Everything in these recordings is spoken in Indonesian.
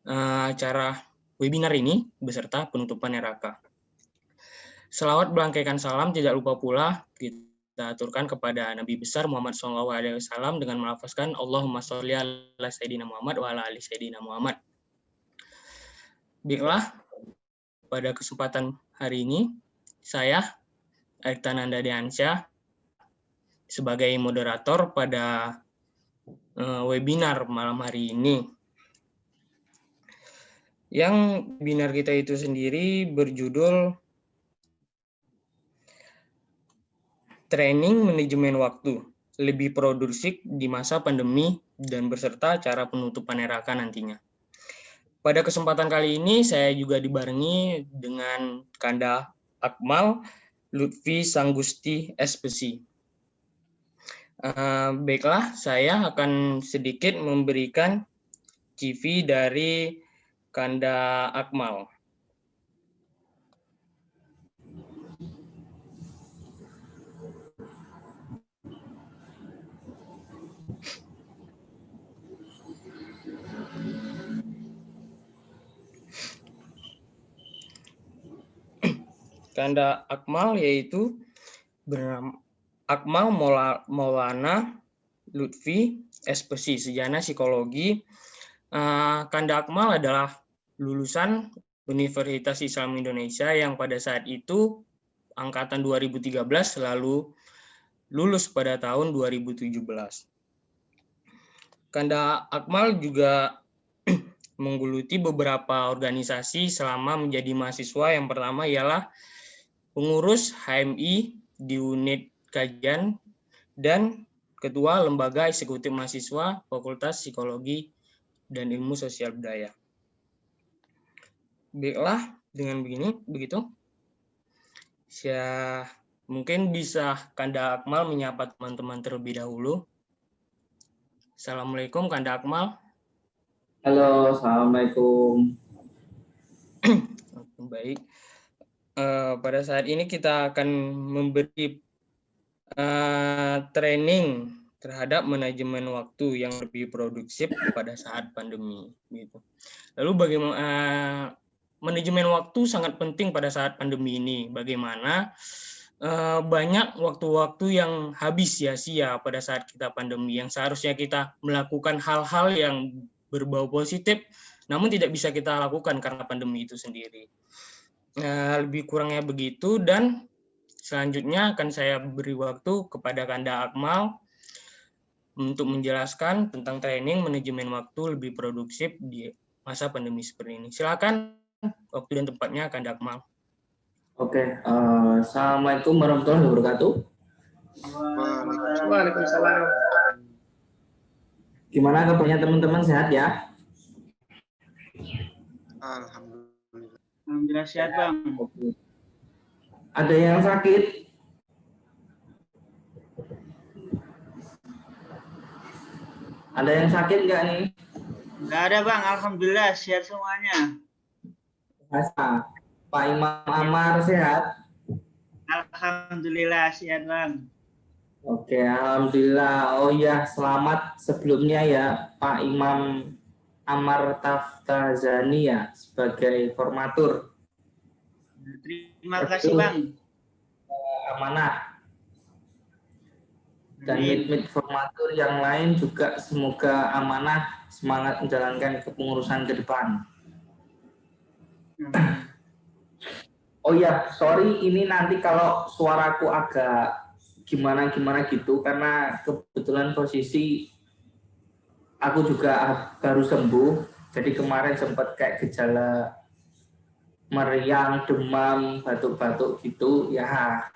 acara webinar ini beserta penutupan neraka. Selawat berangkaikan salam tidak lupa pula kita aturkan kepada Nabi besar Muhammad SAW dengan melafazkan Allahumma sholli ala Sayyidina Muhammad wa ala ali Sayyidina Muhammad. Baiklah, pada kesempatan hari ini saya Arik Tananda Diansyah sebagai moderator pada webinar malam hari ini. Yang webinar kita itu sendiri berjudul Training Manajemen Waktu, Lebih Produksif di Masa Pandemi dan beserta cara penutupan neraka nantinya. Pada kesempatan kali ini saya juga dibarengi dengan Kanda Akmal Lutfi Sanggusti SPC. Baiklah, saya akan sedikit memberikan CV dari Kanda Akmal. Kanda Akmal yaitu bernama Akmal Maulana Lutfi SPC, Sarjana Psikologi. Kanda Akmal adalah lulusan Universitas Islam Indonesia yang pada saat itu angkatan 2013 lalu lulus pada tahun 2017. Kanda Akmal juga menggeluti beberapa organisasi selama menjadi mahasiswa. Yang pertama ialah pengurus HMI di unit kajian dan ketua lembaga eksekutif mahasiswa Fakultas Psikologi dan Ilmu Sosial Budaya. Baiklah, dengan begitu, saya mungkin bisa Kanda Akmal menyapa teman-teman terlebih dahulu. Assalamualaikum Kanda Akmal. Halo, assalamualaikum. Baik. Pada saat ini kita akan memberi training terhadap manajemen waktu yang lebih produksif pada saat pandemi. Gitu. Lalu bagaimana manajemen waktu sangat penting pada saat pandemi ini? Bagaimana banyak waktu-waktu yang habis sia-sia pada saat kita pandemi, yang seharusnya kita melakukan hal-hal yang berbau positif, namun tidak bisa kita lakukan karena pandemi itu sendiri. Lebih kurangnya begitu, dan selanjutnya akan saya beri waktu kepada Kanda Akmal untuk menjelaskan tentang training manajemen waktu lebih produksif di masa pandemi seperti ini. Silakan, waktu dan tempatnya Kanda Akmal. Oke, assalamualaikum warahmatullahi wabarakatuh. Waalaikumsalam. Gimana kabarnya teman-teman, sehat ya? Alhamdulillah. Alhamdulillah sehat Bang. Ada yang sakit? Ada yang sakit nggak nih? Nggak ada Bang, alhamdulillah sehat semuanya. Masa Pak Imam Amar sehat? Alhamdulillah sehat Bang. Oke, alhamdulillah. Oh ya, selamat sebelumnya ya Pak Imam Amar Taftazani ya sebagai formatur. Terima kasih Bang. Amanah. Dan mit formatur yang lain juga semoga amanah, semangat menjalankan kepengurusan ke depan. Oh ya, sorry ini nanti kalau suaraku agak gimana gitu karena kebetulan posisi aku juga baru sembuh, jadi kemarin sempat kayak gejala meriang, demam, batuk-batuk gitu ya.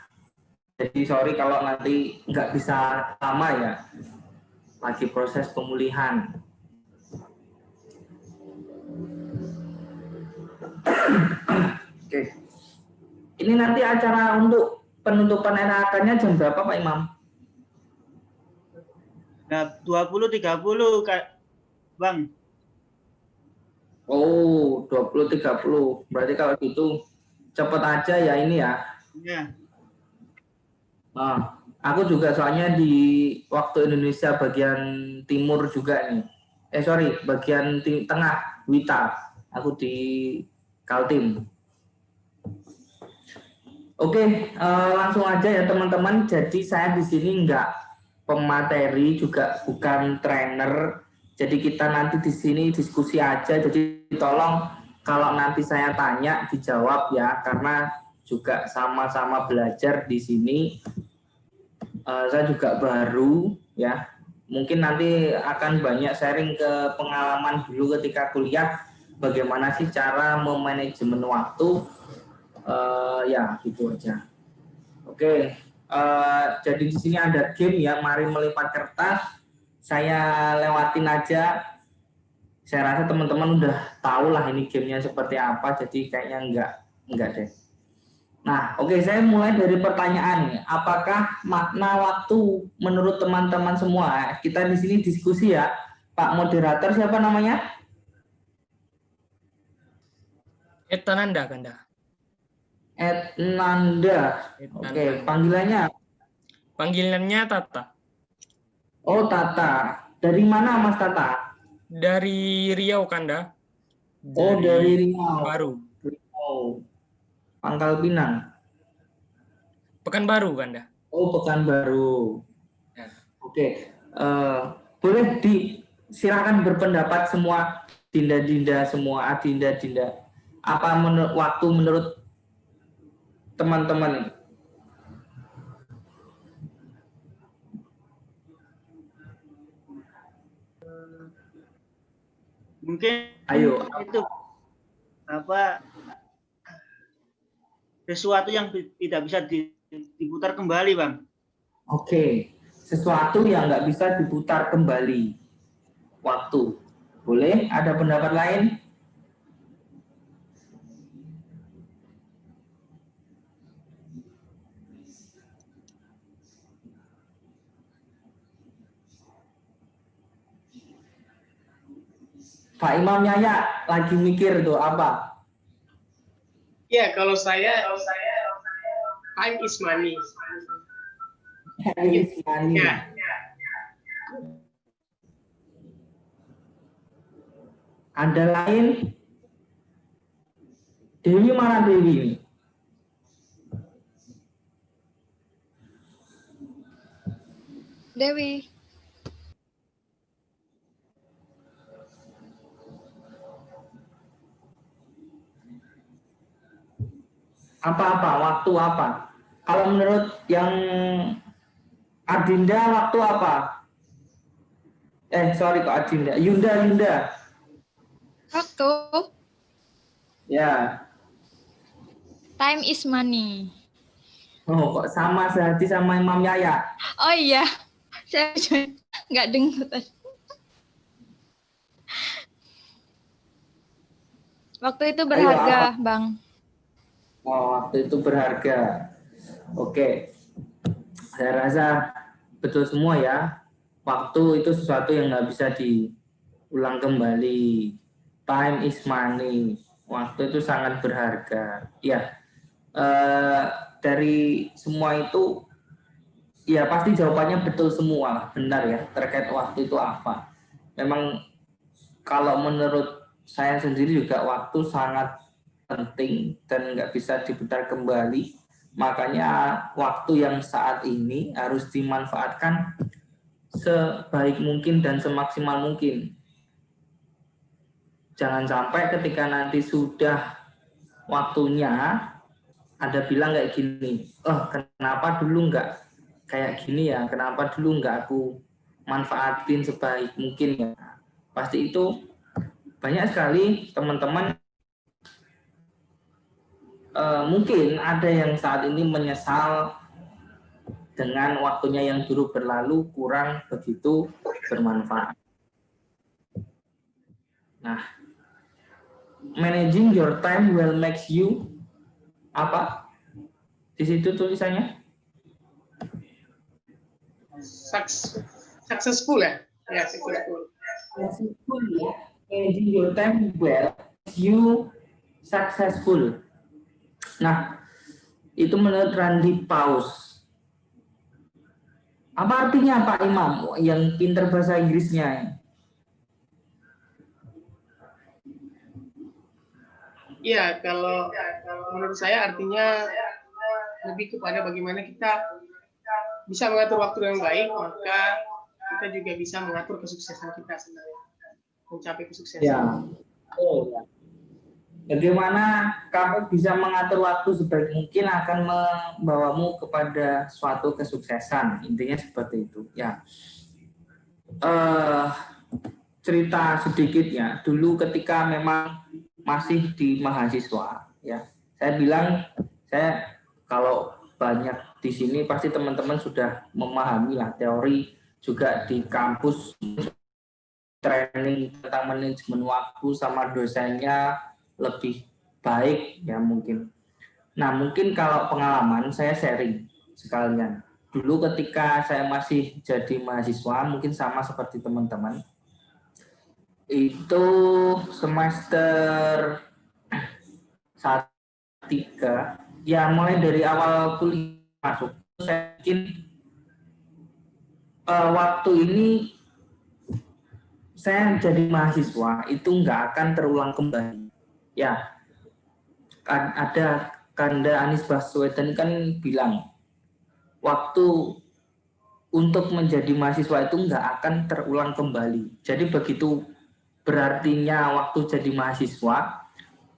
Jadi sorry kalau nanti nggak bisa lama ya, lagi proses pemulihan. Oke. Ini nanti acara untuk penutupan NHK-nya jam berapa Pak Imam? 20.30 Bang. Oh, 20.30. Berarti kalau gitu cepet aja ya ini ya. Iya. Nah, aku juga soalnya di waktu Indonesia bagian timur juga nih. Bagian tengah Wita. Aku di Kaltim. Oke, langsung aja ya teman-teman. Jadi saya di sini nggak pemateri, juga bukan trainer. Jadi kita nanti di sini diskusi aja. Jadi tolong kalau nanti saya tanya dijawab ya, karena juga sama-sama belajar di sini. Saya juga baru ya. Mungkin nanti akan banyak sharing ke pengalaman dulu ketika kuliah. Bagaimana sih cara memanajemen waktu? Ya gitu aja. Oke. Jadi di sini ada game ya. Mari melipat kertas. Saya lewatin aja. Saya rasa teman-teman udah tahu lah ini gamenya seperti apa. Jadi kayaknya enggak deh. Nah, oke, saya mulai dari pertanyaan nih. Apakah makna waktu menurut teman-teman semua? Kita di sini diskusi ya. Pak moderator siapa namanya? Etananda, Kanda. Etnanda. Oke, panggilannya? Panggilannya Tata. Oh, Tata. Dari mana Mas Tata? Dari Riau, Kanda. Oh, dari Riau. Baru. Riau. Pangkal Pinang. Pekanbaru, Kanda. Oh, Pekanbaru. Ya. Oke. Boleh silakan berpendapat semua dinda-dinda semua, adinda-dinda. Apa waktu menurut teman-teman? Mungkin Ayo. itu apa sesuatu yang tidak bisa diputar kembali, Bang. Oke, sesuatu yang nggak bisa diputar kembali. Waktu. Boleh? Ada pendapat lain? Pak Imam Yaya lagi mikir tuh apa? Ya, kalau saya time is money. Time is money. Ya. Ada lain? Dewi mana Dewi? Dewi. Apa-apa? Waktu apa? Kalau menurut yang Adinda waktu apa? Sorry kok Adinda. Yunda. Waktu. Ya. Time is money. Oh, kok sama sehati sama Imam Yaya? Oh iya, saya nggak dengar tadi. Waktu itu berharga, Ayo, Bang. Oh, waktu itu berharga. Oke. Saya rasa betul semua ya. Waktu itu sesuatu yang nggak bisa diulang kembali. Time is money. Waktu itu sangat berharga. Ya. Dari semua itu, ya pasti jawabannya betul semua, benar ya. Terkait waktu itu apa? Memang kalau menurut saya sendiri juga waktu sangat penting dan nggak bisa diputar kembali. Makanya waktu yang saat ini harus dimanfaatkan sebaik mungkin dan semaksimal mungkin. Jangan sampai ketika nanti sudah waktunya ada bilang kayak gini, kenapa dulu nggak kayak gini ya, kenapa dulu nggak aku manfaatin sebaik mungkin ya. Pasti itu banyak sekali teman-teman mungkin ada yang saat ini menyesal dengan waktunya yang dulu berlalu kurang begitu bermanfaat. Nah, managing your time will makes you apa? Di situ tulisannya? Successful ya? Ya, successful. Successful ya. Managing your time well makes you successful. Nah, itu menurut Randy Paus. Apa artinya Pak Imam yang pinter bahasa Inggrisnya? Iya, kalau menurut saya artinya lebih kepada bagaimana kita bisa mengatur waktu dengan baik, maka kita juga bisa mengatur kesuksesan kita sebenarnya, mencapai kesuksesan. Ya. Oh, ya. Bagaimana kamu bisa mengatur waktu sebaik mungkin akan membawamu kepada suatu kesuksesan. Intinya seperti itu. Ya. Cerita sedikit ya. Dulu ketika memang masih di mahasiswa, ya, saya bilang saya kalau banyak di sini pasti teman-teman sudah memahami lah teori juga di kampus training tentang manajemen waktu sama dosennya lebih baik ya mungkin. Nah mungkin kalau pengalaman saya sharing sekalian. Dulu ketika saya masih jadi mahasiswa mungkin sama seperti teman-teman. Itu semester 1-3 ya mulai dari awal kuliah masuk saya bikin waktu ini saya jadi mahasiswa itu nggak akan terulang kembali ya ada Kanda Anies Baswedan kan bilang waktu untuk menjadi mahasiswa itu nggak akan terulang kembali jadi begitu berartinya waktu jadi mahasiswa.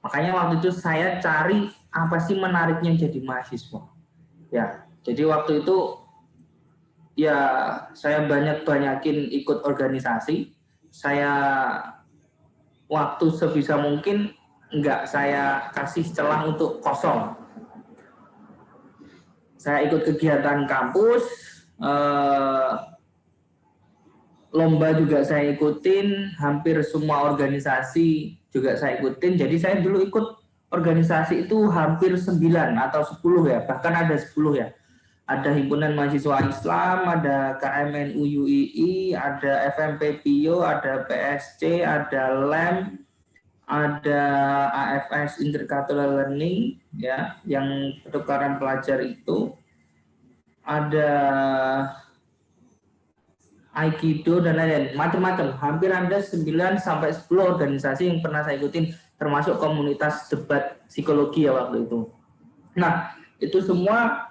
Makanya waktu itu saya cari apa sih menariknya jadi mahasiswa. Ya, jadi waktu itu ya saya banyakin ikut organisasi. Saya waktu sebisa mungkin enggak saya kasih celah untuk kosong. Saya ikut kegiatan kampus, lomba juga saya ikutin, hampir semua organisasi juga saya ikutin. Jadi saya dulu ikut organisasi itu hampir 9 atau 10 ya, bahkan ada 10 ya. Ada Himpunan Mahasiswa Islam, ada KMNU UII, ada FMP PIO, ada PSC, ada LEM, ada AFS Intercultural Learning ya, yang pertukaran pelajar itu. Ada Aikido dan lain-lain, macam-macam. Hampir ada 9 sampai 10 organisasi yang pernah saya ikutin, termasuk komunitas debat psikologi ya waktu itu. Nah, itu semua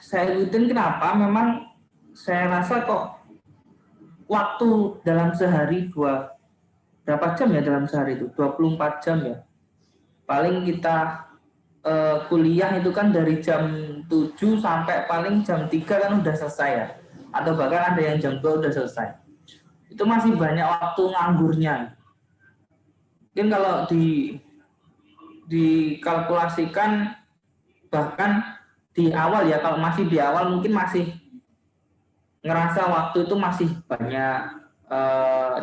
saya ikutin kenapa? Memang saya rasa kok waktu dalam sehari berapa jam ya dalam sehari itu? 24 jam ya. Paling kita kuliah itu kan dari jam 7 sampai paling jam 3 kan udah selesai ya. Atau bahkan ada yang jam 2 udah selesai. Itu masih banyak waktu nganggurnya. Mungkin kalau dikalkulasikan bahkan di awal ya, kalau masih di awal mungkin masih ngerasa waktu itu masih banyak.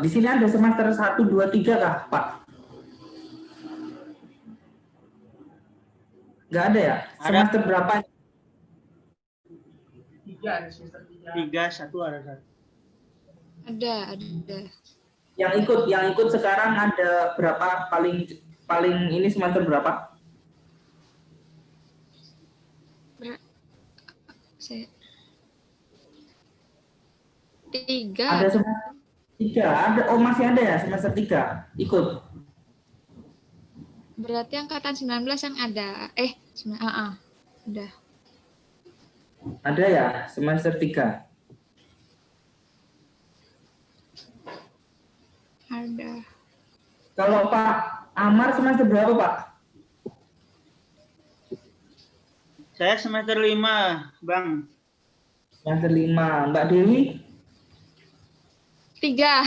Di sini ada semester 1, 2, 3 kah, Pak? Nggak ada ya? Semester berapa? 3 ada semester 3. 3, 1 ada 1. Ada. Yang ikut sekarang ada berapa? Paling ini semester berapa? Saya 3. Ada semester 3. Ada. Oh masih ada ya semester 3 ikut. Berarti angkatan 19 yang ada. Udah. Ada ya semester 3. Ada. Kalau Pak Amar semester berapa, Pak? Saya semester 5, Bang. Semester 5. Mbak Dewi? 3.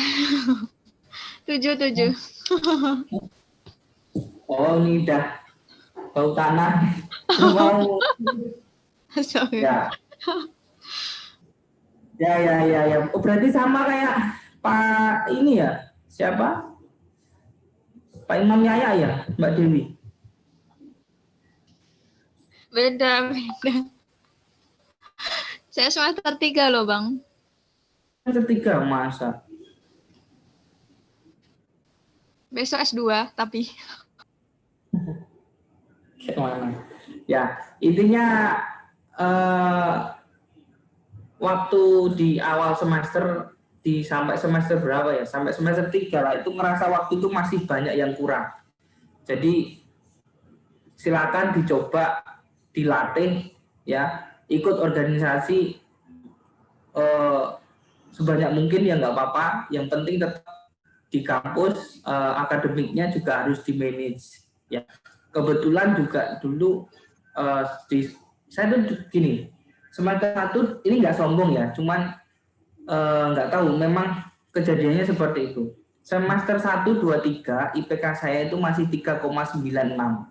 7. Oh, ini udah bau tanah. Mau Sorry. ya. Ya. Oh, berarti sama kayak Pak ini ya. Siapa? Pak Imam Yaya ya, Mbak Dewi. Beda. Saya semester 3 loh, Bang. Semester 3 masa. Besok S2, tapi Gimana? Ya, intinya waktu di awal semester sampai semester berapa ya? Sampai semester 3 lah itu ngerasa waktu itu masih banyak yang kurang. Jadi silakan dicoba, dilatih, ya, ikut organisasi sebanyak mungkin ya nggak apa-apa. Yang penting tetap di kampus akademiknya juga harus di manage. Ya, kebetulan juga dulu saya tuh gini, semester 1 ini nggak sombong ya, cuman nggak tahu memang kejadiannya seperti itu. Semester 1, 2, 3 IPK saya itu masih 3,96.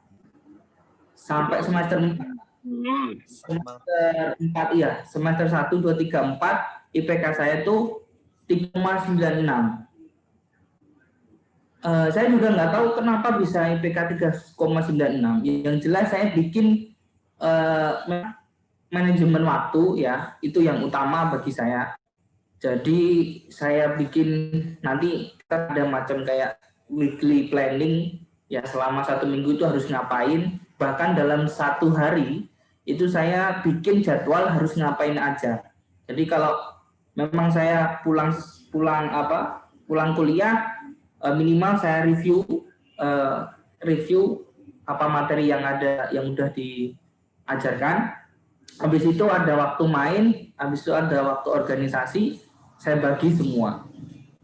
Sampai semester 4 iya, semester 1, 2, 3, 4 IPK saya itu 3,96. Saya juga nggak tahu kenapa bisa IPK 3,96. Yang jelas saya bikin manajemen waktu, ya, itu yang utama bagi saya. Jadi saya bikin nanti ada macam kayak weekly planning, ya, selama 1 minggu itu harus ngapain. Bahkan dalam 1 hari itu saya bikin jadwal harus ngapain aja. Jadi kalau memang saya pulang kuliah, minimal saya review apa materi yang ada yang udah diajarkan. Habis itu ada waktu main, habis itu ada waktu organisasi, saya bagi semua.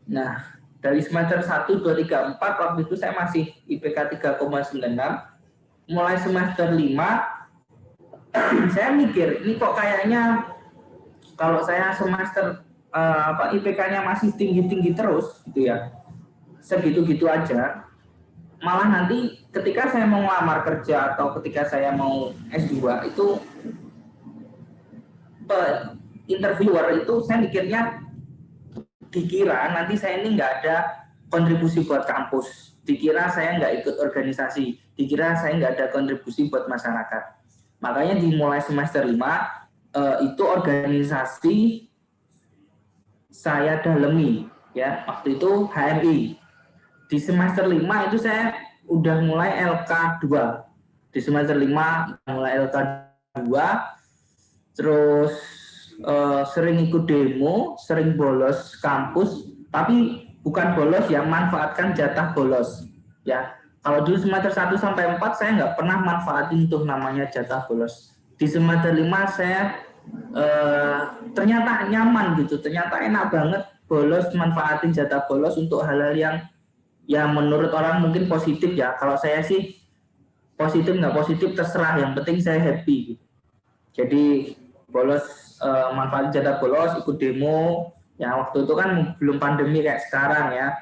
Nah, dari semester 1, 2, 3, 4 waktu itu saya masih IPK 3,96. Mulai semester 5 saya mikir, ini kok kayaknya kalau saya semester IPK-nya masih tinggi-tinggi terus gitu ya, segitu-gitu aja, malah nanti ketika saya mau ngelamar kerja atau ketika saya mau S2 itu interviewer itu saya mikirnya, dikira nanti saya ini nggak ada kontribusi buat kampus, dikira saya nggak ikut organisasi, dikira saya nggak ada kontribusi buat masyarakat. Makanya dimulai semester 5 itu organisasi saya dalemi, ya, waktu itu HMI. Di semester 5 itu saya udah mulai LK2. Di semester 5 mulai LK2, terus sering ikut demo, sering bolos kampus, tapi bukan bolos yang manfaatkan jatah bolos, ya. Kalau dulu semester 1 sampai 4 saya nggak pernah manfaatin tuh namanya jatah bolos. Di semester 5 saya ternyata nyaman gitu, ternyata enak banget bolos, manfaatin jatah bolos untuk hal-hal yang menurut orang mungkin positif, ya. Kalau saya sih positif nggak positif terserah, yang penting saya happy gitu. Jadi bolos, manfaatin jatah bolos, ikut demo, ya, waktu itu kan belum pandemi kayak sekarang, ya.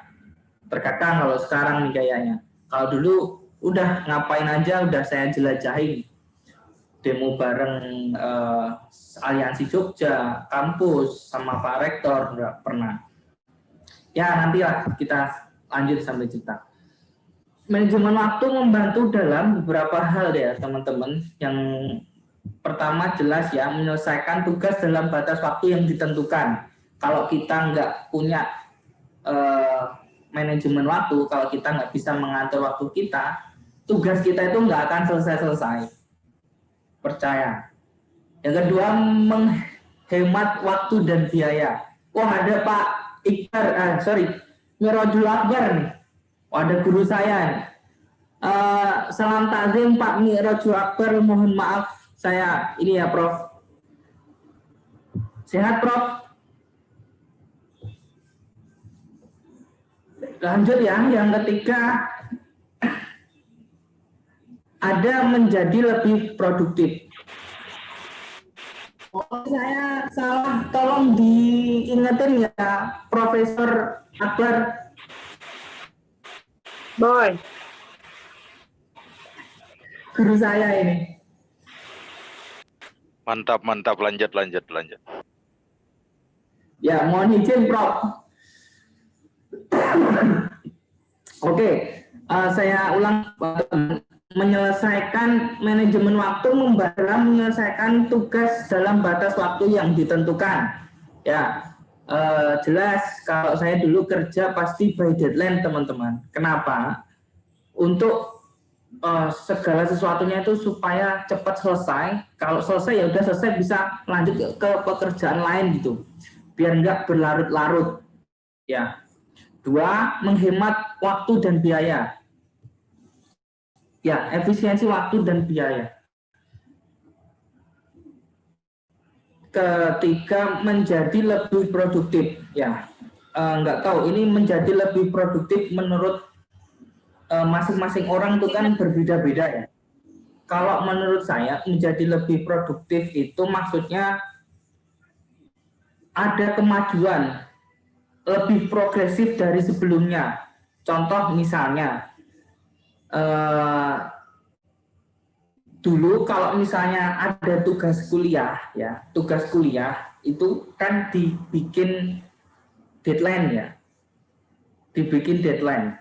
Terkadang kalau sekarang nih kayaknya. Kalau dulu udah ngapain aja udah saya jelajahin. Demo bareng Aliansi Jogja, kampus, sama Pak Rektor, nggak pernah. Ya, nantilah kita lanjut sampai cerita. Manajemen waktu membantu dalam beberapa hal ya teman-teman. Yang pertama jelas ya, menyelesaikan tugas dalam batas waktu yang ditentukan. Kalau kita nggak punya manajemen waktu, kalau kita nggak bisa mengatur waktu kita, tugas kita itu nggak akan selesai-selesai. Percaya. Yang kedua, menghemat waktu dan biaya. Wah, ada Pak Iqbar, Mirojul Akbar nih. Wah, ada guru saya nih. Salam takzim Pak Mirojul Akbar, mohon maaf saya ini ya Prof. Sehat Prof? Lanjut ya, yang ketiga, ada menjadi lebih produktif. Saya salah, tolong diingetin ya Profesor Akbar. Boy. Guru saya ini. Mantap, lanjut. Ya, mohon izin Prof. Oke, saya ulang, menyelesaikan manajemen waktu dalam menyelesaikan tugas dalam batas waktu yang ditentukan. Ya, jelas kalau saya dulu kerja pasti by deadline teman-teman. Kenapa? Untuk segala sesuatunya itu supaya cepat selesai. Kalau selesai ya udah selesai, bisa lanjut ke pekerjaan lain gitu. Biar nggak berlarut-larut. Ya. 2, menghemat waktu dan biaya. Ya, efisiensi waktu dan biaya. Ketika menjadi lebih produktif, ya, nggak tahu ini menjadi lebih produktif menurut masing-masing orang itu kan berbeda-beda ya. Kalau menurut saya menjadi lebih produktif itu maksudnya ada kemajuan lebih progresif dari sebelumnya. Contoh misalnya dulu kalau misalnya ada tugas kuliah ya, tugas kuliah itu kan dibikin deadline ya. Dibikin deadline.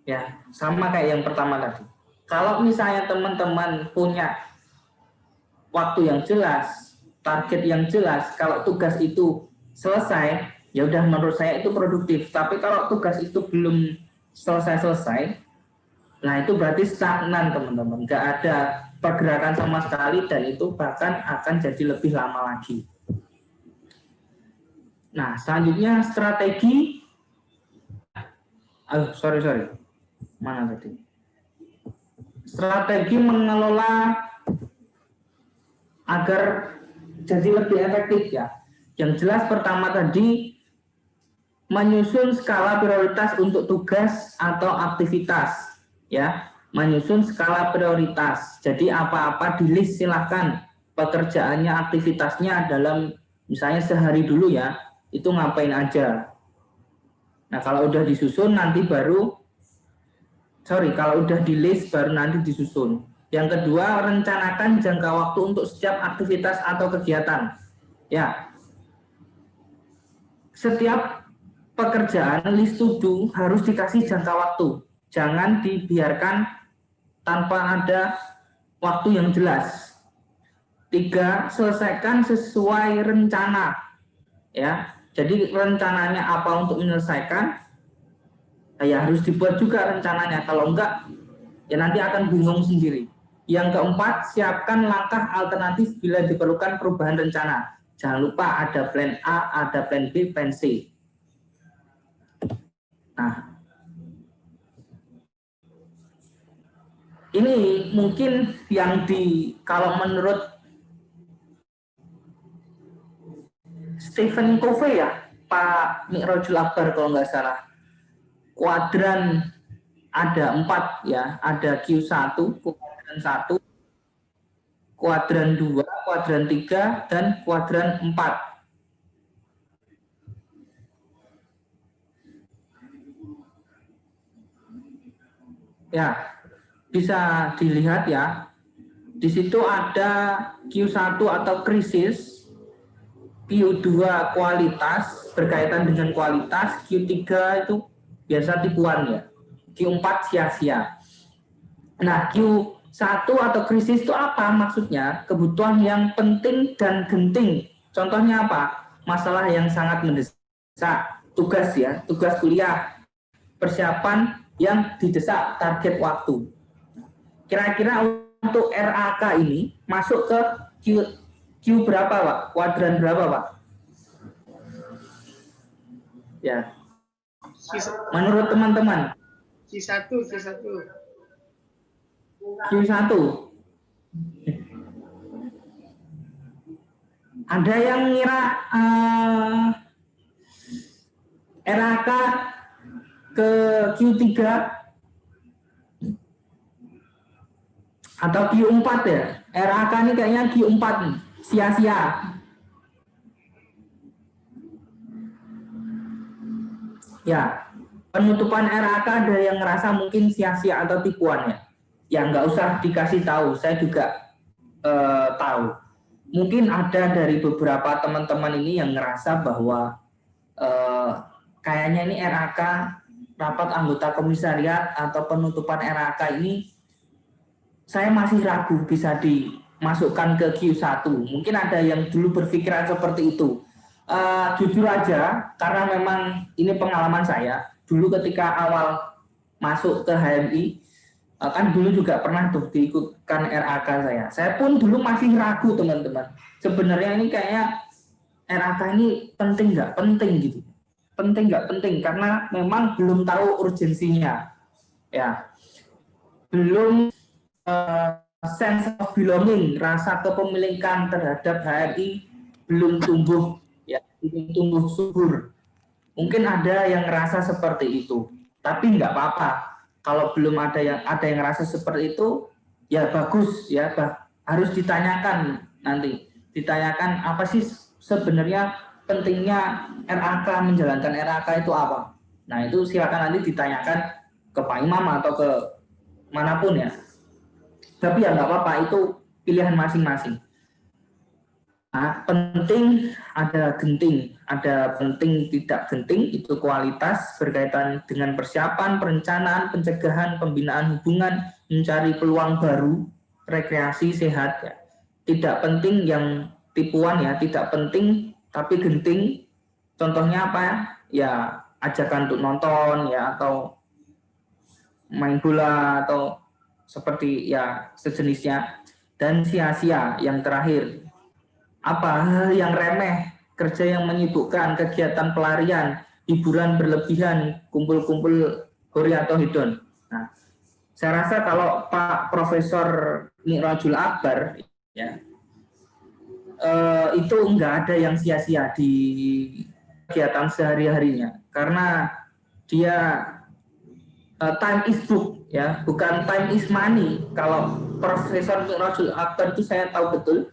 Ya, sama kayak yang pertama tadi. Kalau misalnya teman-teman punya waktu yang jelas, target yang jelas, kalau tugas itu selesai, ya udah menurut saya itu produktif. Tapi kalau tugas itu belum selesai-selesai, nah itu berarti stagnan teman-teman. Nggak ada pergerakan sama sekali dan itu bahkan akan jadi lebih lama lagi. Nah, selanjutnya strategi. Sorry. Mana tadi? Strategi mengelola agar jadi lebih efektif ya. Yang jelas pertama tadi menyusun skala prioritas untuk tugas atau aktivitas ya, menyusun skala prioritas. Jadi apa-apa di list silahkan pekerjaannya, aktivitasnya dalam misalnya sehari dulu ya, itu ngapain aja. Nah kalau udah disusun nanti baru kalau udah di list baru nanti disusun. Yang kedua, rencanakan jangka waktu untuk setiap aktivitas atau kegiatan. Ya, setiap pekerjaan list to do harus dikasih jangka waktu. Jangan dibiarkan tanpa ada waktu yang jelas. 3, selesaikan sesuai rencana. Ya, jadi rencananya apa untuk menyelesaikan? Ya harus dibuat juga rencananya. Kalau enggak, ya nanti akan bingung sendiri. Yang keempat, siapkan langkah alternatif bila diperlukan perubahan rencana. Jangan lupa ada plan A, ada plan B, plan C. Nah, ini mungkin yang kalau menurut Stephen Covey ya, Pak Mi'rajul Akbar kalau nggak salah, kuadran ada 4 ya, ada Q1, kuadran 1, kuadran 2, kuadran 3, dan kuadran 4. Ya, bisa dilihat ya. Di situ ada Q1 atau krisis, Q2 kualitas, berkaitan dengan kualitas, Q3 itu biasa tipuan ya, Q4 sia-sia. Nah, Q1 atau krisis itu apa maksudnya? Kebutuhan yang penting dan genting. Contohnya apa? Masalah yang sangat mendesak, tugas ya, tugas kuliah, persiapan yang didesak, target waktu. Kira-kira untuk RAK ini masuk ke Q berapa, Pak? Kuadran berapa, Pak? Ya. Menurut teman-teman. Q1. Q1. Ada yang ngira RAK ke Q3 atau Q4 ya? RAK ini kayaknya Q4 nih, sia-sia. Ya, penutupan RAK ada yang ngerasa mungkin sia-sia atau tipuan ya. Ya nggak usah dikasih tahu, saya juga tahu. Mungkin ada dari beberapa teman-teman ini yang ngerasa bahwa kayaknya ini RAK, rapat anggota komisariat atau penutupan RAK ini saya masih ragu bisa dimasukkan ke Q1. Mungkin ada yang dulu berpikiran seperti itu. Jujur aja, karena memang ini pengalaman saya. Dulu ketika awal masuk ke HMI, kan dulu juga pernah tuh diikutkan RAK saya. Saya pun dulu masih ragu teman-teman. Sebenarnya ini kayaknya RAK ini penting nggak penting gitu. Penting nggak penting karena memang belum tahu urgensinya. Ya, belum sense of belonging, rasa kepemilikan terhadap HMI belum tumbuh, ya, belum tumbuh subur. Mungkin ada yang ngerasa seperti itu, tapi nggak apa-apa. Kalau belum ada yang ngerasa seperti itu, ya bagus, ya harus ditanyakan nanti. Ditanyakan apa sih sebenarnya pentingnya RAK, menjalankan RAK itu apa? Nah itu silakan nanti ditanyakan ke Pak Imam atau ke manapun ya. Tapi ya nggak apa-apa, itu pilihan masing-masing. Nah, penting ada genting, ada penting tidak genting, itu kualitas berkaitan dengan persiapan, perencanaan, pencegahan, pembinaan hubungan, mencari peluang baru, rekreasi sehat. Ya. Tidak penting yang tipuan ya, tidak penting tapi genting. Contohnya apa ya? Ya ajakan untuk nonton ya, atau main bola atau seperti ya sejenisnya. Dan sia-sia yang terakhir. Apa hal yang remeh, kerja yang menyibukkan, kegiatan pelarian, hiburan berlebihan, kumpul-kumpul hori atau hedon. Nah, saya rasa kalau Pak Profesor Mi'rajul Akbar ya, itu enggak ada yang sia-sia di kegiatan sehari-harinya, karena dia time is book ya, bukan time is money. Kalau Profesor Mi'rajul Akbar itu saya tahu betul,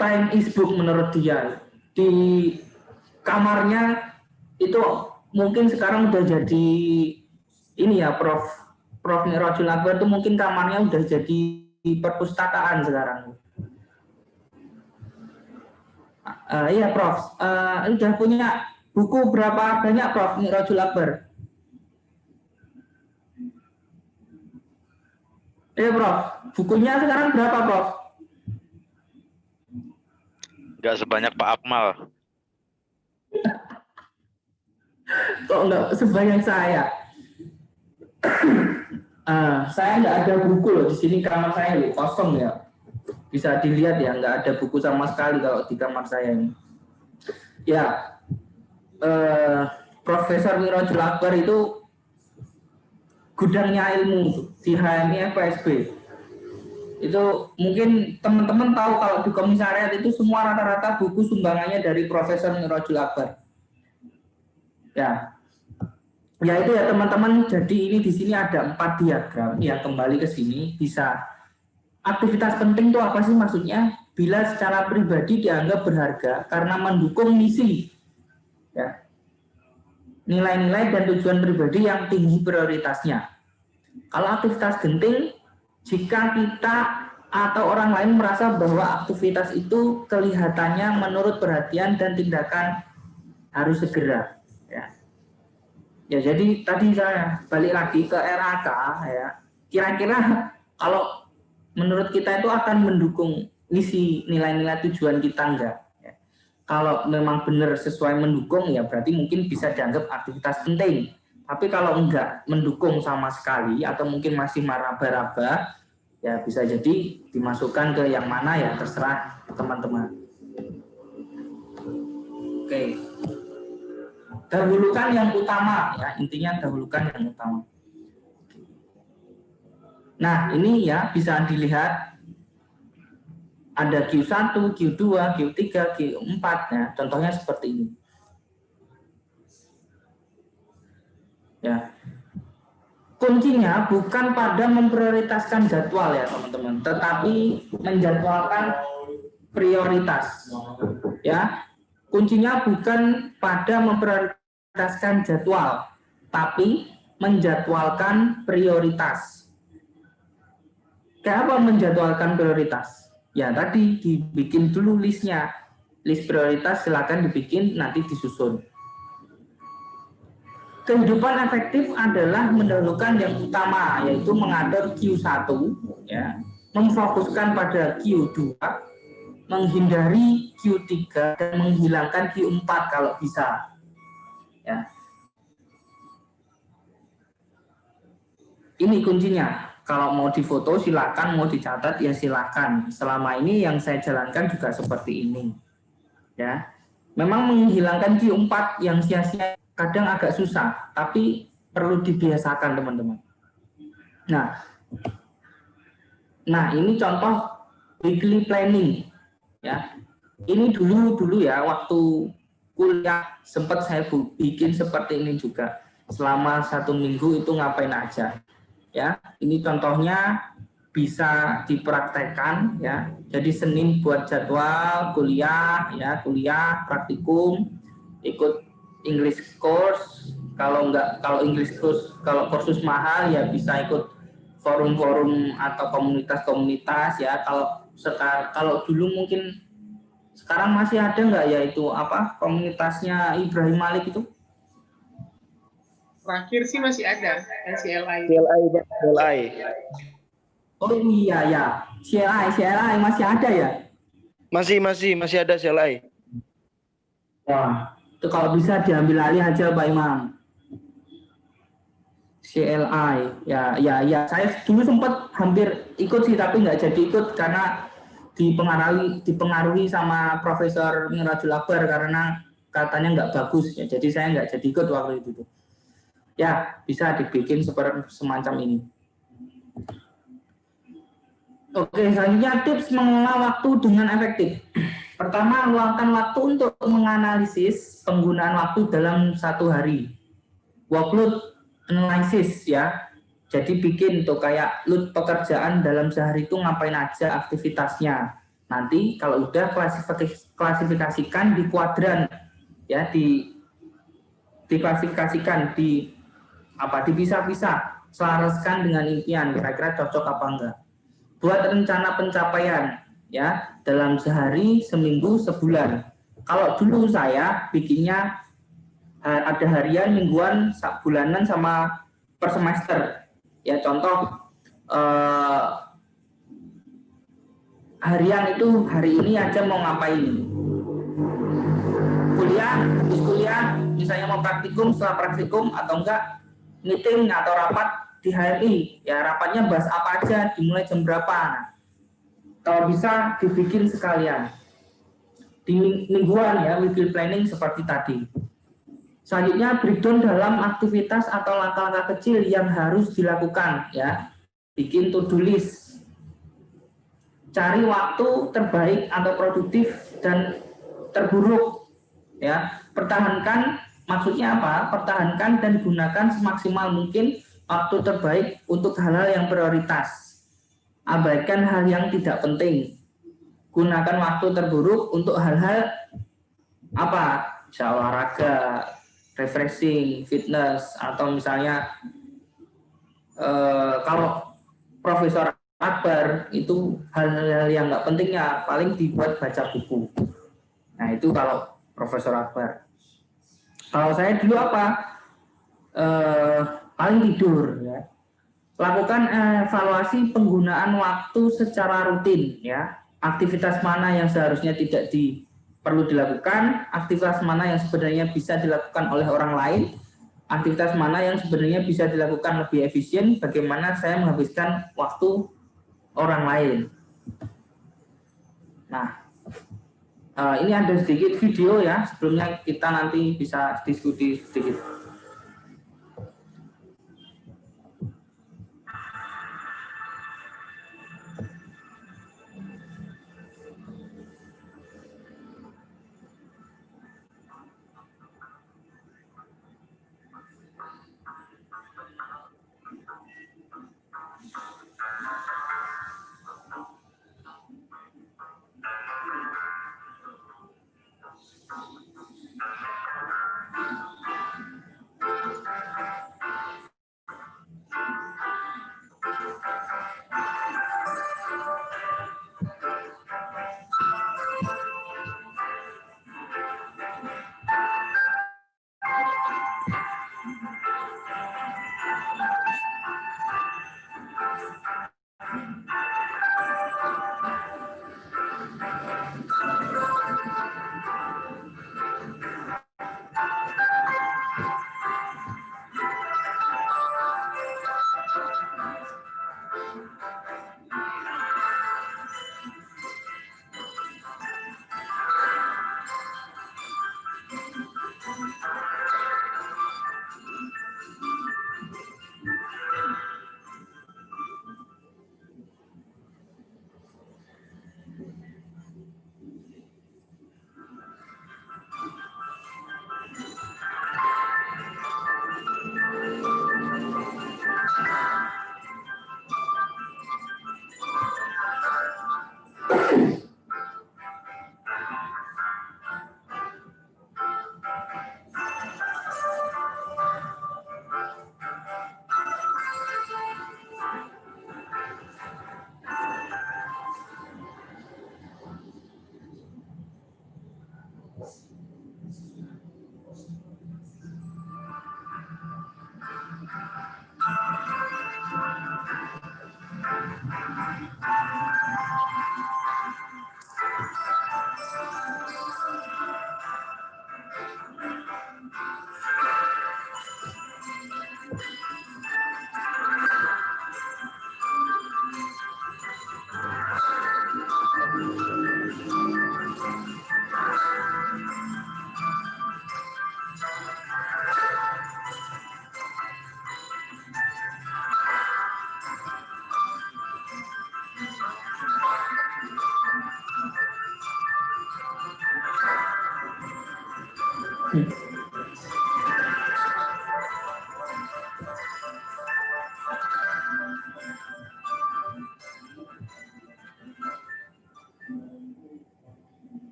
time is book menurut dia. Di kamarnya itu mungkin sekarang udah jadi ini ya, Prof Mi'rajul Akbar itu mungkin kamarnya udah jadi perpustakaan sekarang. Iya Prof, udah punya buku berapa banyak Prof Mi'rajul Akbar? Iya Prof, bukunya sekarang berapa Prof? Nggak sebanyak Pak Akmal. Kok nggak sebanyak saya? Saya nggak ada buku loh di sini, kamar saya loh, kosong ya. Bisa dilihat ya, nggak ada buku sama sekali kalau di kamar saya ini. Ya, Profesor Mi'rajul Akbar itu gudangnya ilmu di HMI FSB. Itu mungkin teman-teman tahu kalau di komisariat itu semua rata-rata buku sumbangannya dari Profesor Mi'rajul Akbar. Ya, ya itu ya teman-teman. Jadi ini di sini ada 4 diagram yang kembali ke sini. Bisa aktivitas penting itu apa sih maksudnya? Bila secara pribadi dianggap berharga karena mendukung misi, ya, nilai-nilai dan tujuan pribadi yang tinggi prioritasnya. Kalau aktivitas genting, jika kita atau orang lain merasa bahwa aktivitas itu kelihatannya menurut perhatian dan tindakan harus segera. Ya jadi tadi saya balik lagi ke RAK ya. Kira-kira kalau menurut kita itu akan mendukung misi, nilai-nilai tujuan kita enggak? Ya. Kalau memang benar sesuai mendukung ya berarti mungkin bisa dianggap aktivitas penting. Tapi kalau enggak mendukung sama sekali atau mungkin masih meraba-raba, ya bisa jadi dimasukkan ke yang mana ya terserah teman-teman. Oke. Dahulukan yang utama ya, intinya dahulukan yang utama. Nah, ini ya bisa dilihat ada Q1, Q2, Q3, Q4 ya, contohnya seperti ini. Ya. Kuncinya bukan pada memprioritaskan jadwal ya teman-teman, tetapi menjadwalkan prioritas. Ya, kuncinya bukan pada memprioritaskan jadwal, tapi menjadwalkan prioritas. Kayak apa menjadwalkan prioritas? Ya tadi dibikin dulu listnya, list prioritas silakan dibikin nanti disusun. Kehidupan efektif adalah mendahulukan yang utama, yaitu mengatur Q1, ya, memfokuskan pada Q2, menghindari Q3, dan menghilangkan Q4 kalau bisa. Ya. Ini kuncinya. Kalau mau difoto silakan, mau dicatat ya silakan. Selama ini yang saya jalankan juga seperti ini. Ya. Memang menghilangkan Q4 yang sia-sia kadang agak susah, tapi perlu dibiasakan teman-teman. Nah, ini contoh weekly planning ya. Ini dulu ya waktu kuliah sempat saya bikin seperti ini juga. Selama 1 minggu itu ngapain aja ya. Ini contohnya bisa dipraktekkan ya. Jadi Senin buat jadwal kuliah ya, kuliah praktikum, ikut English course. Kalau English course, kalau kursus mahal ya bisa ikut forum-forum atau komunitas-komunitas ya. Kalau dulu mungkin sekarang masih ada nggak ya itu komunitasnya Ibrahim Malik itu? Terakhir sih masih ada kan CLI. CLI. Oh iya ya, CLI masih ada ya? Masih ada CLI. Wah, itu kalau bisa diambil alih aja Pak Imam. CLI, ya. Saya dulu sempat hampir ikut sih, tapi nggak jadi ikut karena dipengaruhi sama Profesor Mirajul Akbar karena katanya nggak bagus ya. Jadi saya nggak jadi ikut waktu itu. Ya, bisa dibikin seperti semacam ini. Oke, selanjutnya tips mengelola waktu dengan efektif. Pertama, luangkan waktu untuk menganalisis penggunaan waktu dalam 1 hari. Workload analysis ya. Jadi bikin tuh kayak load pekerjaan dalam sehari itu ngapain aja aktivitasnya. Nanti kalau udah klasifikasikan di kuadran ya, diklasifikasikan dipisah-pisah, selaraskan dengan impian, kira-kira cocok apa enggak. Buat rencana pencapaian ya dalam sehari, seminggu, sebulan. Kalau dulu saya bikinnya ada harian, mingguan, bulanan sama per semester. Ya contoh harian itu hari ini aja mau ngapain. Habis kuliah misalnya mau praktikum, setelah praktikum atau enggak meeting atau rapat di HRI. Ya rapatnya bahas apa aja, dimulai jam berapa. Nah, kalau bisa dibikin sekalian. Di mingguan ya, weekly planning seperti tadi. Selanjutnya breakdown dalam aktivitas atau langkah-langkah kecil yang harus dilakukan ya. Bikin to-do list. Cari waktu terbaik atau produktif dan terburuk ya. Pertahankan, maksudnya apa? Pertahankan dan gunakan semaksimal mungkin waktu terbaik untuk hal-hal yang prioritas. Abaikan hal yang tidak penting. Gunakan waktu terburuk untuk hal-hal bisa olahraga, refreshing, fitness, atau misalnya kalau Profesor Akbar itu hal-hal yang nggak pentingnya paling dibuat baca buku. Nah itu kalau Profesor Akbar. Kalau saya dulu paling tidur ya. Lakukan evaluasi penggunaan waktu secara rutin ya. Aktivitas mana yang seharusnya perlu dilakukan, aktivitas mana yang sebenarnya bisa dilakukan oleh orang lain, aktivitas mana yang sebenarnya bisa dilakukan lebih efisien, bagaimana saya menghabiskan waktu orang lain. Nah, ini ada sedikit video ya, sebelumnya kita nanti bisa diskusi sedikit.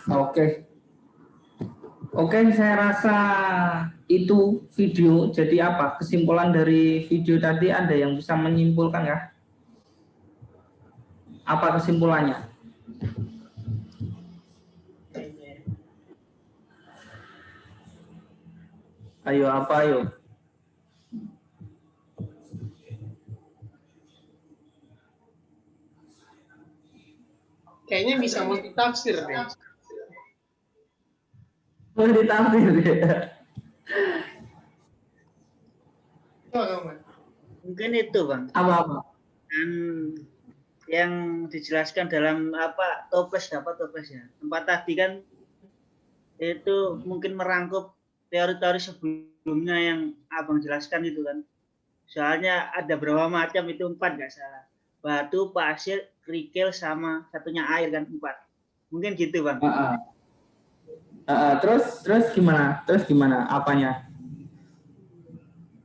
Oke. Oke, saya rasa itu video. Jadi apa? Kesimpulan dari video tadi ada yang bisa menyimpulkan ya? Apa kesimpulannya? Ayo, apa ayo? Kayaknya bisa multitafsir deh. Oh, ditafsir ya. Coba, Bang. Mungkin itu Bang. Apa-apa? Dan yang dijelaskan dalam toples ya. Tempat tadi kan itu mungkin merangkup teori-teori sebelumnya yang Abang jelaskan itu kan. Soalnya ada berapa macam itu 4 nggak salah. Batu, pasir, kerikil sama satunya air kan 4. Mungkin gitu Bang. Terus gimana? Terus gimana? Apanya?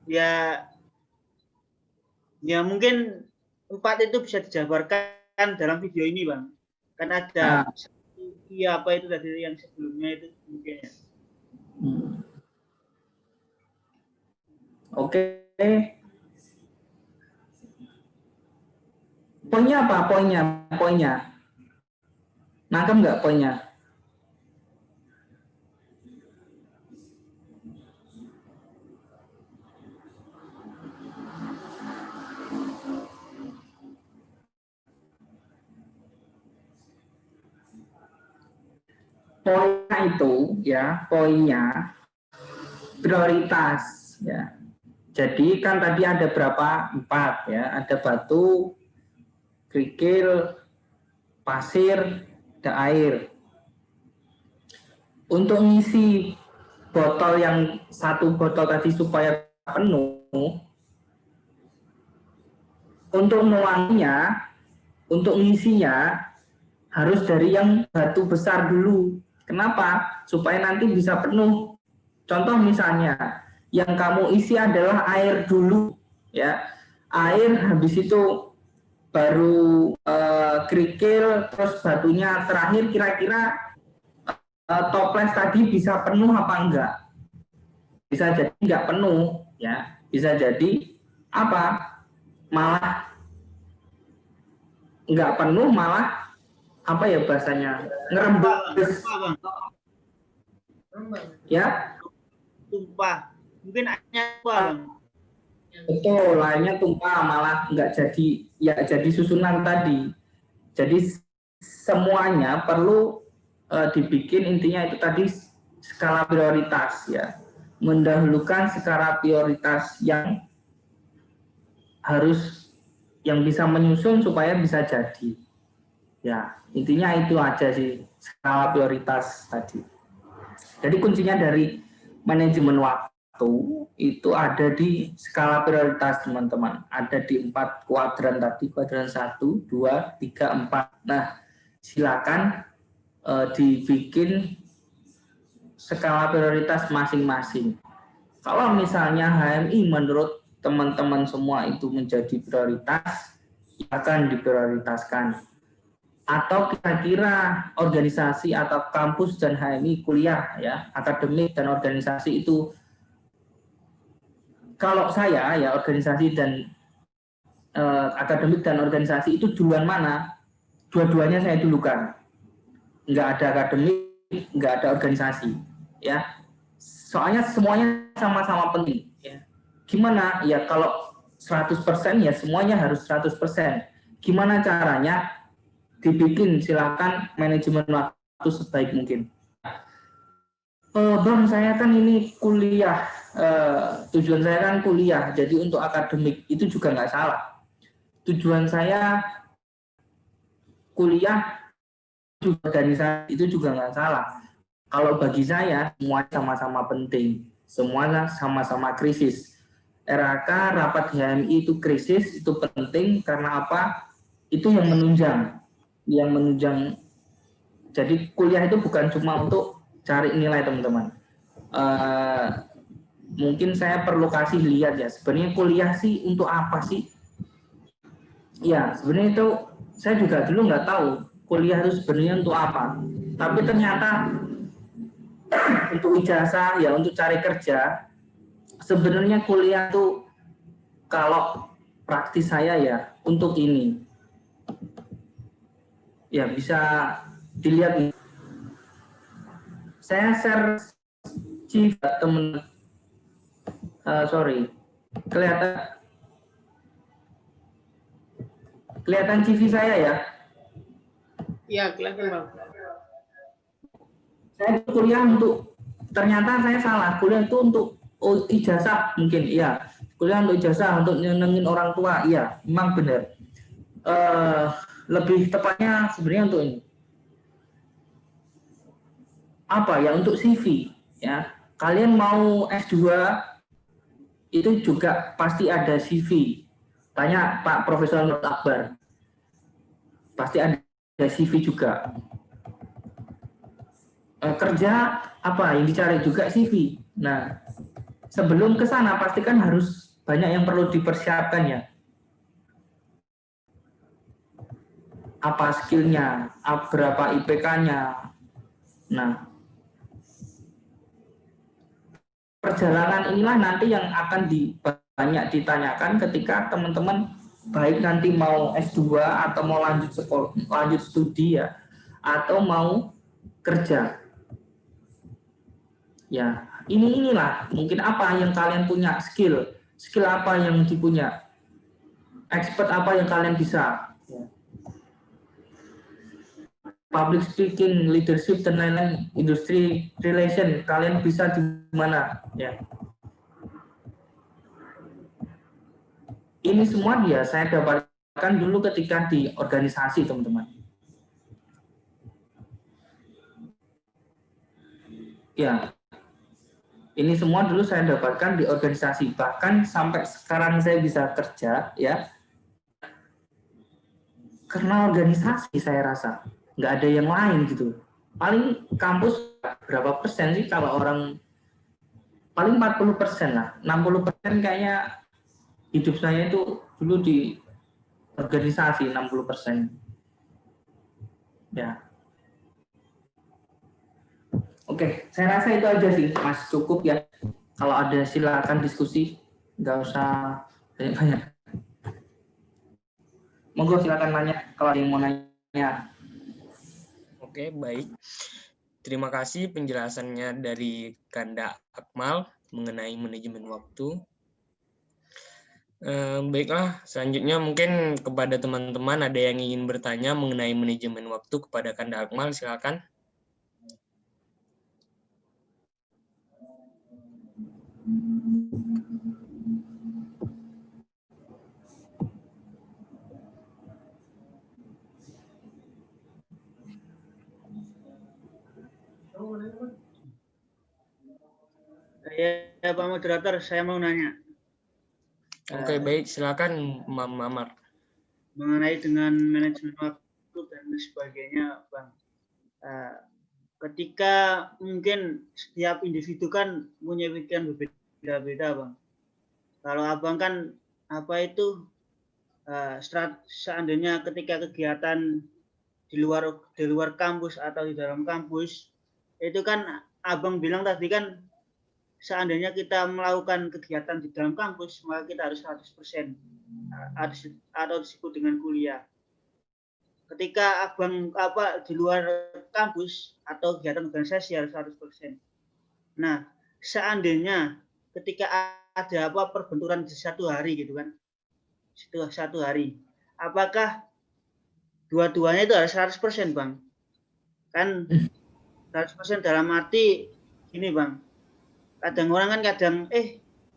Ya mungkin 4 itu bisa dijabarkan dalam video ini Bang. Kan ada apa itu tadi yang sebelumnya itu mungkin ya. Oke. Poinnya apa? Poinnya. Nangkep nggak poinnya? Poinnya itu ya, poinnya prioritas ya. Jadi kan tadi ada berapa? 4 ya. Ada batu, kerikil, pasir, ada air. Untuk ngisi botol yang 1 botol tadi supaya penuh, untuk nuangnya, untuk ngisinya harus dari yang batu besar dulu. Kenapa? Supaya nanti bisa penuh. Contoh misalnya, yang kamu isi adalah air dulu, ya. Air habis itu baru kerikil, terus batunya terakhir. Kira-kira toples tadi bisa penuh apa enggak? Bisa jadi enggak penuh, ya. Bisa jadi apa? Malah enggak penuh, malah apa ya bahasanya, ngerembes ya, tumpah mungkin airnya Bang. Betul, lainnya tumpah malah nggak jadi, ya jadi susunan tadi. Jadi semuanya perlu dibikin, intinya itu tadi skala prioritas ya, mendahulukan skala prioritas yang harus yang bisa menyusun supaya bisa jadi. Ya, intinya itu aja sih skala prioritas tadi. Jadi kuncinya dari manajemen waktu itu ada di skala prioritas teman-teman. Ada di 4 kuadran tadi, kuadran 1, 2, 3, 4. Nah, silakan dibikin skala prioritas masing-masing. Kalau misalnya HMI menurut teman-teman semua itu menjadi prioritas, akan diprioritaskan. Atau kira-kira organisasi atau kampus dan HMI kuliah ya, akademik dan organisasi itu, kalau saya ya organisasi dan akademik dan organisasi itu duluan mana? Dua-duanya saya dulukan. Nggak ada akademik, nggak ada organisasi ya. Soalnya semuanya sama-sama penting ya. Gimana ya kalau 100% ya semuanya harus 100%. Gimana caranya? Dibikin silakan manajemen waktu sebaik mungkin. Bang, saya kan ini kuliah, tujuan saya kan kuliah, jadi untuk akademik itu juga nggak salah. Tujuan saya kuliah juga organisasi itu juga nggak salah. Kalau bagi saya semua sama-sama penting, semuanya sama-sama krisis. RAK rapat HMI itu krisis, itu penting karena apa? Itu yang menunjang. Jadi kuliah itu bukan cuma untuk cari nilai teman-teman. Mungkin saya perlu kasih lihat ya, sebenarnya kuliah sih untuk apa sih? Ya sebenarnya itu saya juga dulu nggak tahu kuliah itu sebenarnya untuk apa. Tapi ternyata untuk ijazah ya, untuk cari kerja, sebenarnya kuliah itu kalau praktis saya ya untuk ini. Ya bisa dilihat nih. Saya share CV temen, kelihatan CV saya ya. Iya, kelihatan Bang. Saya kuliah untuk, ternyata saya salah, kuliah itu untuk ijazah mungkin, iya. Kuliah untuk ijazah, untuk nyenengin orang tua, iya, memang benar. Lebih tepatnya sebenarnya untuk ini. Apa ya, untuk CV ya. Kalian mau S2 itu juga pasti ada CV. Tanya Pak Profesor Nur Akbar. Pasti ada CV juga. Kerja apa yang dicari juga CV. Nah, sebelum ke sana pastikan harus banyak yang perlu dipersiapkan ya. Apa skillnya, berapa IPK-nya. Nah, perjalanan inilah nanti yang akan banyak ditanyakan ketika teman-teman baik nanti mau S2 atau mau lanjut sekolah, lanjut studi ya, atau mau kerja. Ya, inilah mungkin apa yang kalian punya, skill apa yang dipunya, expert apa yang kalian bisa. Ya. Public speaking, leadership dan lain-lain, industry relation, kalian bisa di mana ya. Ini semua dia saya dapatkan dulu ketika di organisasi teman-teman. Ya, ini semua dulu saya dapatkan di organisasi, bahkan sampai sekarang saya bisa kerja ya karena organisasi. Saya rasa nggak ada yang lain gitu. Paling kampus berapa persen sih, kalau orang paling 40% lah, 60% kayaknya hidup saya itu dulu di organisasi, 60%. Ya. Oke, saya rasa itu aja sih Mas, cukup ya. Kalau ada silakan diskusi, nggak usah banyak-banyak. Monggo silakan nanya kalau ada yang mau nanya. Oke, baik. Terima kasih penjelasannya dari Kanda Akmal mengenai manajemen waktu. Baiklah, selanjutnya mungkin kepada teman-teman ada yang ingin bertanya mengenai manajemen waktu kepada Kanda Akmal, silakan. Pak Moderator, saya mau nanya. Oke, baik, silakan Mam Mamar. Mengenai dengan manajemen waktu dan sebagainya, Bang. Ketika mungkin setiap individu kan punya pikiran berbeda-beda, Bang. Kalau Abang kan seandainya ketika kegiatan di luar kampus atau di dalam kampus, itu kan Abang bilang tadi kan seandainya kita melakukan kegiatan di dalam kampus, maka kita harus 100% atau disebut dengan kuliah. Ketika Abang di luar kampus atau kegiatan organisasi harus 100%. Nah, seandainya ketika ada perbenturan di satu hari gitu kan, satu hari, apakah dua-duanya itu harus 100%, Bang? Kan 100% dalam arti gini, Bang. Kadang orang kan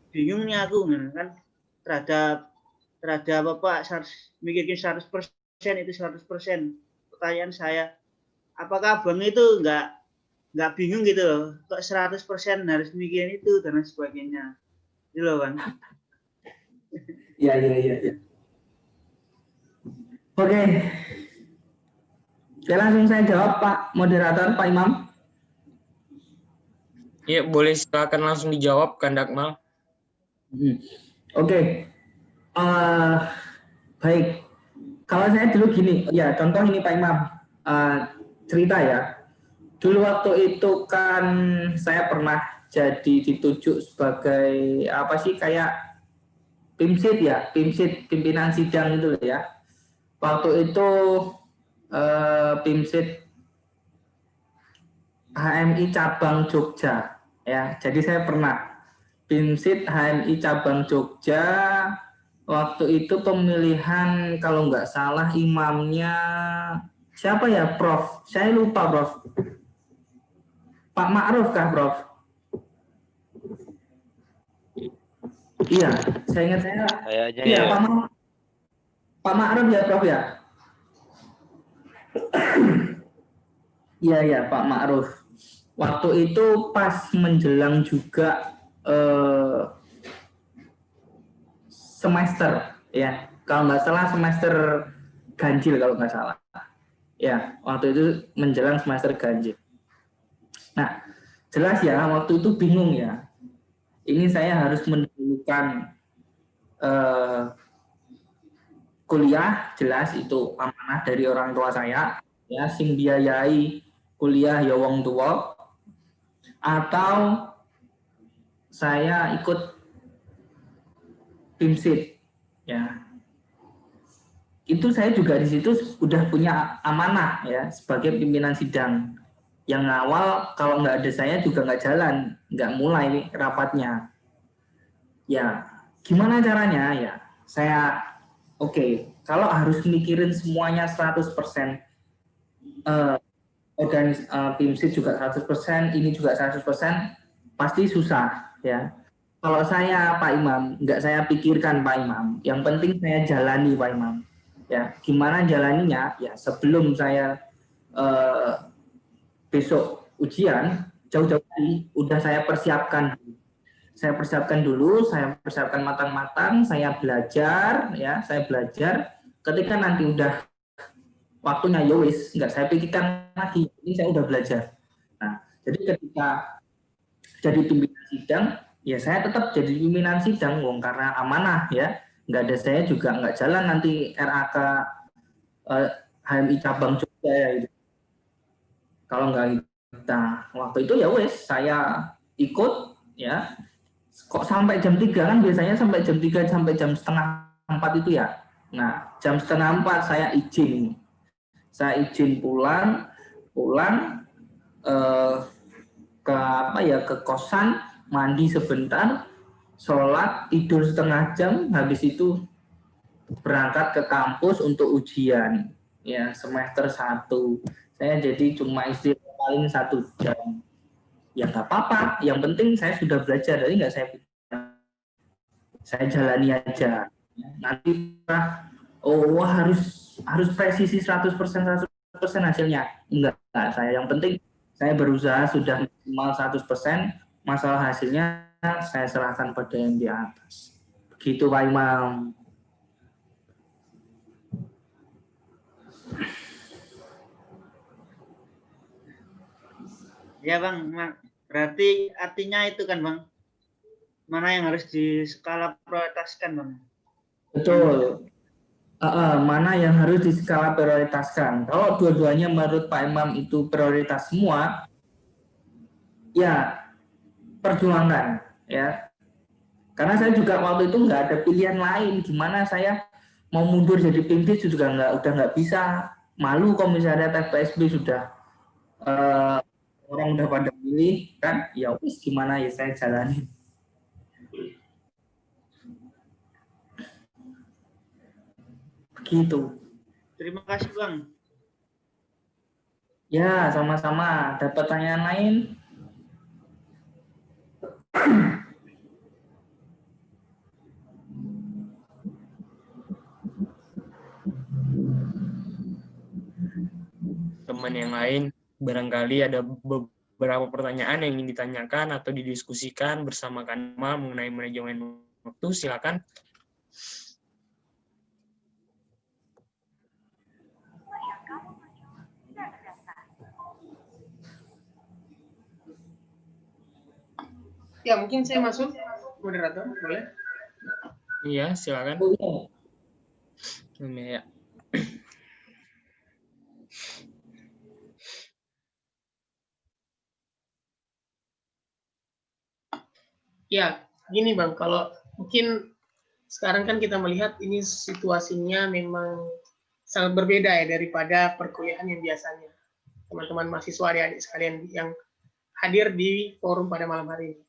bingung nih aku kan terhadap mikirin 100% itu 100%. Pertanyaan saya, apakah Abang itu nggak bingung gitu loh, kok 100% harus mikirin itu dan sebagainya. Gitu loh, Bang. Iya. Oke. Ya langsung saya jawab, Pak Moderator, Pak Imam. Ya, boleh silakan langsung dijawab, Kandakmal. Oke. Baik. Kalau saya dulu gini, ya contoh ini Pak Imam, cerita ya. Dulu waktu itu kan saya pernah jadi ditunjuk sebagai kayak PIMSID ya, pimpinan sidang itu ya. Waktu itu PIMSID HMI cabang Jogja ya. Jadi saya pernah PIMSID HMI cabang Jogja. Waktu itu pemilihan kalau nggak salah imamnya siapa ya, Prof? Saya lupa, Prof. Pak Ma'ruf kah, Prof? Iya, saya ingat Kayaknya iya, ya. Pak Ma'ruf ya, Prof ya? Iya, Pak Ma'ruf. Waktu itu pas menjelang juga semester ya, kalau nggak salah semester ganjil kalau nggak salah ya, waktu itu menjelang semester ganjil. Nah, jelas ya waktu itu bingung ya, ini saya harus mendahulukan kuliah, jelas itu amanah dari orang tua saya ya, sing biayai kuliah ya wong tua, atau saya ikut PIMSID ya. Itu saya juga di situ udah punya amanah ya sebagai pimpinan sidang. Yang awal kalau nggak ada saya juga nggak jalan, nggak mulai nih rapatnya. Ya, gimana caranya ya? Saya kalau harus mikirin semuanya 100%, PIMSID juga 100%, ini juga 100%, pasti susah ya. Kalau saya Pak Imam, nggak saya pikirkan Pak Imam. Yang penting saya jalani Pak Imam. Ya, gimana jalaninya? Ya, sebelum saya besok ujian, jauh-jauh hari udah saya persiapkan. Saya persiapkan matang-matang, saya belajar. Ketika nanti udah waktunya yowis, nggak saya pikirkan lagi. Ini saya udah belajar. Nah, jadi ketika jadi pimpinan sidang, ya saya tetap jadi pimpinan sidang, karena amanah ya. Nggak ada saya juga nggak jalan nanti RAK HMI cabang Jogja ya itu. Kalau nggak kita waktu itu ya wes saya ikut ya. Kok sampai jam 3 kan biasanya sampai jam 3 sampai jam setengah 4 itu ya. Nah, jam setengah 4 saya izin. pulang ke kosan, mandi sebentar, sholat, tidur setengah jam, habis itu berangkat ke kampus untuk ujian ya semester 1. Saya jadi cuma istirahat paling 1 jam. Ya nggak apa-apa, yang penting saya sudah belajar, jadi nggak saya jalani aja. Nanti harus presisi 100% hasilnya. Enggak, saya yang penting saya berusaha sudah minimal 100%, masalah hasilnya saya serahkan pada yang di atas. Begitu Pak Imam. Ya Bang, berarti artinya itu kan Bang, mana yang harus diskala prioritaskan Bang? Betul. Mana yang harus diskala prioritaskan. Kalau dua-duanya menurut Pak Imam itu prioritas semua, ya perjuangkan ya. Karena saya juga waktu itu nggak ada pilihan lain. Gimana saya mau mundur jadi pimpinan juga udah nggak bisa. Malu kalau misalnya TPSB sudah orang udah pada pilih kan, ya wis gimana ya saya jalanin. Begitu. Terima kasih Bang. Ya, sama-sama. Ada pertanyaan lain? Teman yang lain, barangkali ada beberapa pertanyaan yang ingin ditanyakan atau didiskusikan bersama Kanma mengenai manajemen waktu, silakan. Ya, mungkin saya masuk, moderator, boleh? Iya, silakan. Oh, Ya. Ya, gini Bang, kalau mungkin sekarang kan kita melihat ini situasinya memang sangat berbeda ya daripada perkuliahan yang biasanya. Teman-teman mahasiswa adik-adik sekalian yang hadir di forum pada malam hari ini.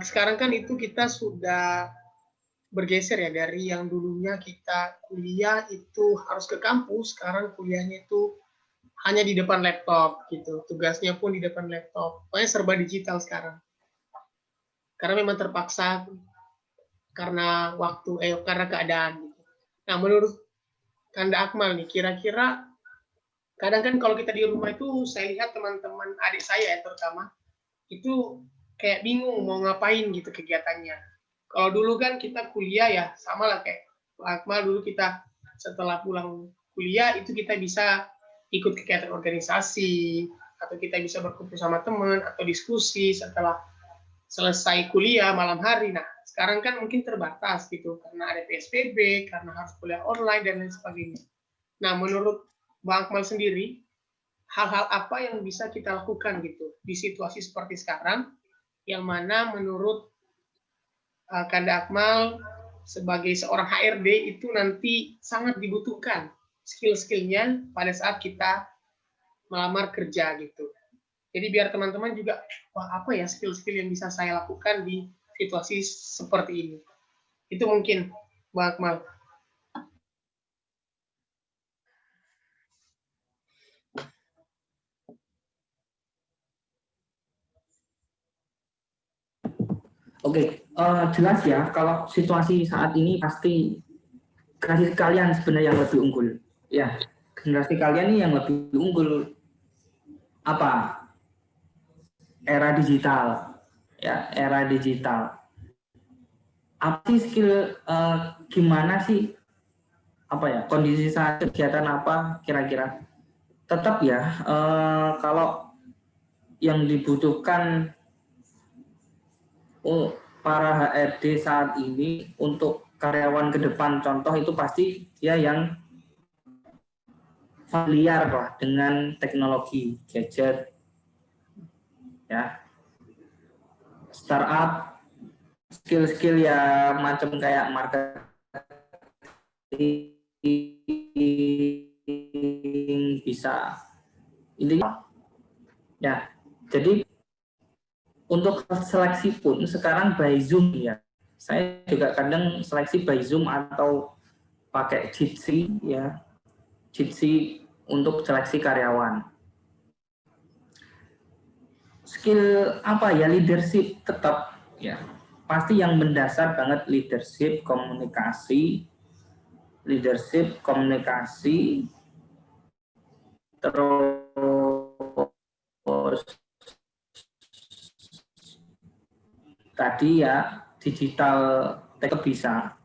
Sekarang kan itu kita sudah bergeser ya dari yang dulunya kita kuliah itu harus ke kampus, sekarang kuliahnya itu hanya di depan laptop gitu, tugasnya pun di depan laptop, pokoknya serba digital sekarang. Karena memang terpaksa karena waktu, karena keadaan. Gitu. Nah, menurut Kanda Akmal nih, kira-kira kadang kan kalau kita di rumah itu saya lihat teman-teman adik saya ya terutama itu kayak bingung mau ngapain gitu kegiatannya. Kalau dulu kan kita kuliah ya sama lah kayak Akmal, dulu kita setelah pulang kuliah itu kita bisa ikut kegiatan organisasi atau kita bisa berkumpul sama teman atau diskusi setelah selesai kuliah malam hari. Nah, sekarang kan mungkin terbatas gitu karena ada PSBB, karena harus kuliah online dan lain sebagainya. Nah, menurut Bang Akmal sendiri, hal-hal apa yang bisa kita lakukan gitu di situasi seperti sekarang, yang mana menurut Kanda Akmal sebagai seorang HRD itu nanti sangat dibutuhkan skill-skillnya pada saat kita melamar kerja gitu. Jadi biar teman-teman juga, wah apa ya skill-skill yang bisa saya lakukan di situasi seperti ini. Itu mungkin, Bang Akmal. Oke, jelas ya, kalau situasi saat ini pasti generasi kalian sebenarnya yang lebih unggul. Ya, generasi kalian ini yang lebih unggul apa? Era digital. Ya, era digital. Apa sih skill, gimana sih, apa ya, kondisi saat kegiatan apa kira-kira? Tetap ya, kalau yang dibutuhkan para HRD saat ini untuk karyawan ke depan, contoh itu pasti dia yang familiar lah dengan teknologi, gadget, ya, startup, skill-skill ya macam kayak marketing, bisa intinya, ya. Jadi untuk seleksi pun sekarang by Zoom ya. Saya juga kadang seleksi by Zoom atau pakai Jitsi ya. Jitsi untuk seleksi karyawan. Skill apa ya, leadership tetap ya. Pasti yang mendasar banget leadership, komunikasi, terus tadi ya digital tech bisa,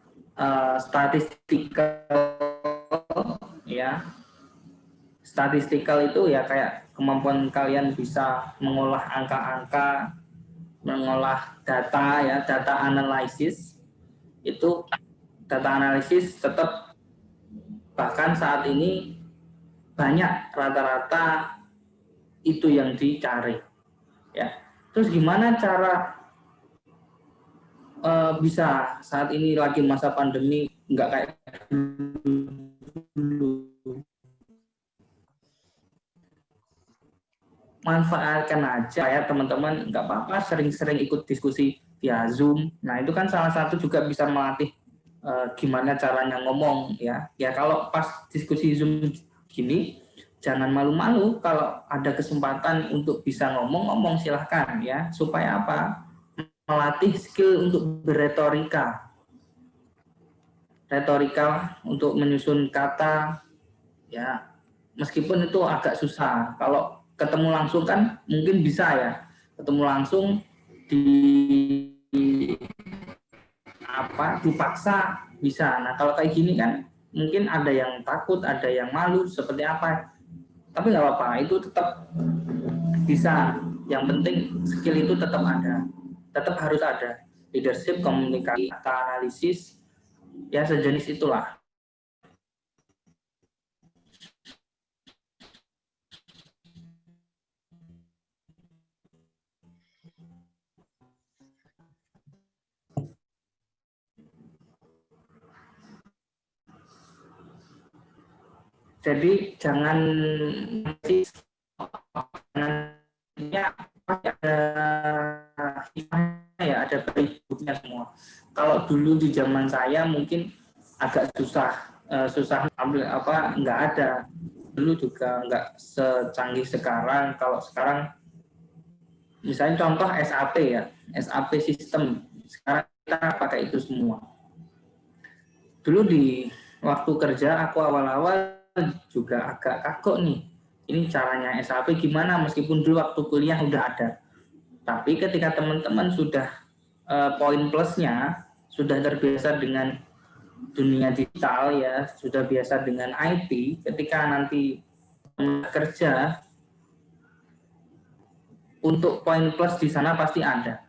statistikal ya. Statistikal itu ya kayak kemampuan kalian bisa mengolah angka-angka, mengolah data ya, data analisis. Itu data analisis tetap bahkan saat ini banyak rata-rata itu yang dicari ya. Terus gimana cara bisa saat ini lagi masa pandemi nggak kayak dulu, manfaatkan aja ya teman-teman, nggak apa-apa sering-sering ikut diskusi via Zoom. Nah itu kan salah satu juga bisa melatih gimana caranya ngomong ya. Ya kalau pas diskusi Zoom gini jangan malu-malu, kalau ada kesempatan untuk bisa ngomong silahkan ya, supaya apa? Melatih skill untuk berretorika, retorika untuk menyusun kata ya, meskipun itu agak susah. Kalau ketemu langsung kan mungkin bisa ya, ketemu langsung dipaksa bisa. Nah kalau kayak gini kan mungkin ada yang takut, ada yang malu seperti apa, tapi nggak apa-apa, itu tetap bisa. Yang penting skill itu tetap ada, tetap harus ada. Leadership, komunikasi, data analisis, ya sejenis itulah. Jadi jangan ada berikutnya semua. Kalau dulu di zaman saya mungkin agak susah ambil nggak ada. Dulu juga nggak secanggih sekarang. Kalau sekarang misalnya contoh SAP ya, SAP sistem sekarang kita pakai itu semua. Dulu di waktu kerja aku awal-awal juga agak kagok nih, ini caranya SAP gimana, meskipun dulu waktu kuliah udah ada. Tapi ketika teman-teman sudah poin plusnya, sudah terbiasa dengan dunia digital ya, sudah biasa dengan IT, ketika nanti kerja, untuk poin plus di sana pasti ada.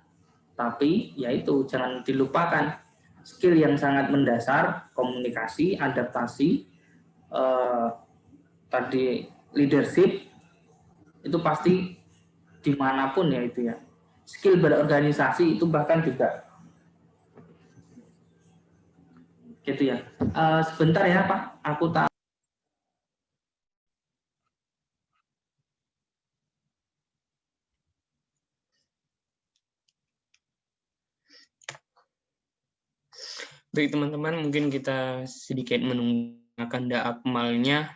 Tapi yaitu jangan dilupakan skill yang sangat mendasar, komunikasi, adaptasi, tadi leadership, itu pasti dimanapun ya itu ya. Skill berorganisasi itu bahkan juga gitu ya. Sebentar ya Pak, aku tak. Baik teman-teman, mungkin kita sedikit menunggu Kanda Akmalnya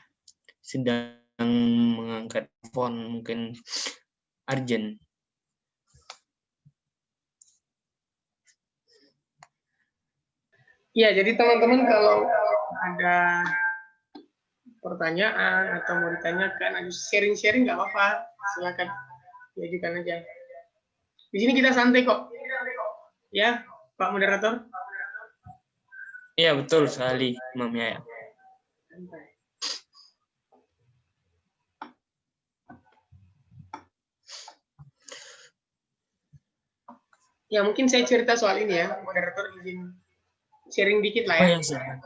sedang mengangkat telepon, mungkin urgent. Ya, jadi teman-teman kalau ada pertanyaan atau mau ditanyakan, ada sharing-sharing nggak apa-apa, silakan diajukan aja. Di sini kita santai kok, ya Pak Moderator. Iya betul sekali, Imam Yaya. Ya mungkin saya cerita soal ini ya, Moderator izin sharing dikit lah ya. Oh ya, silakan.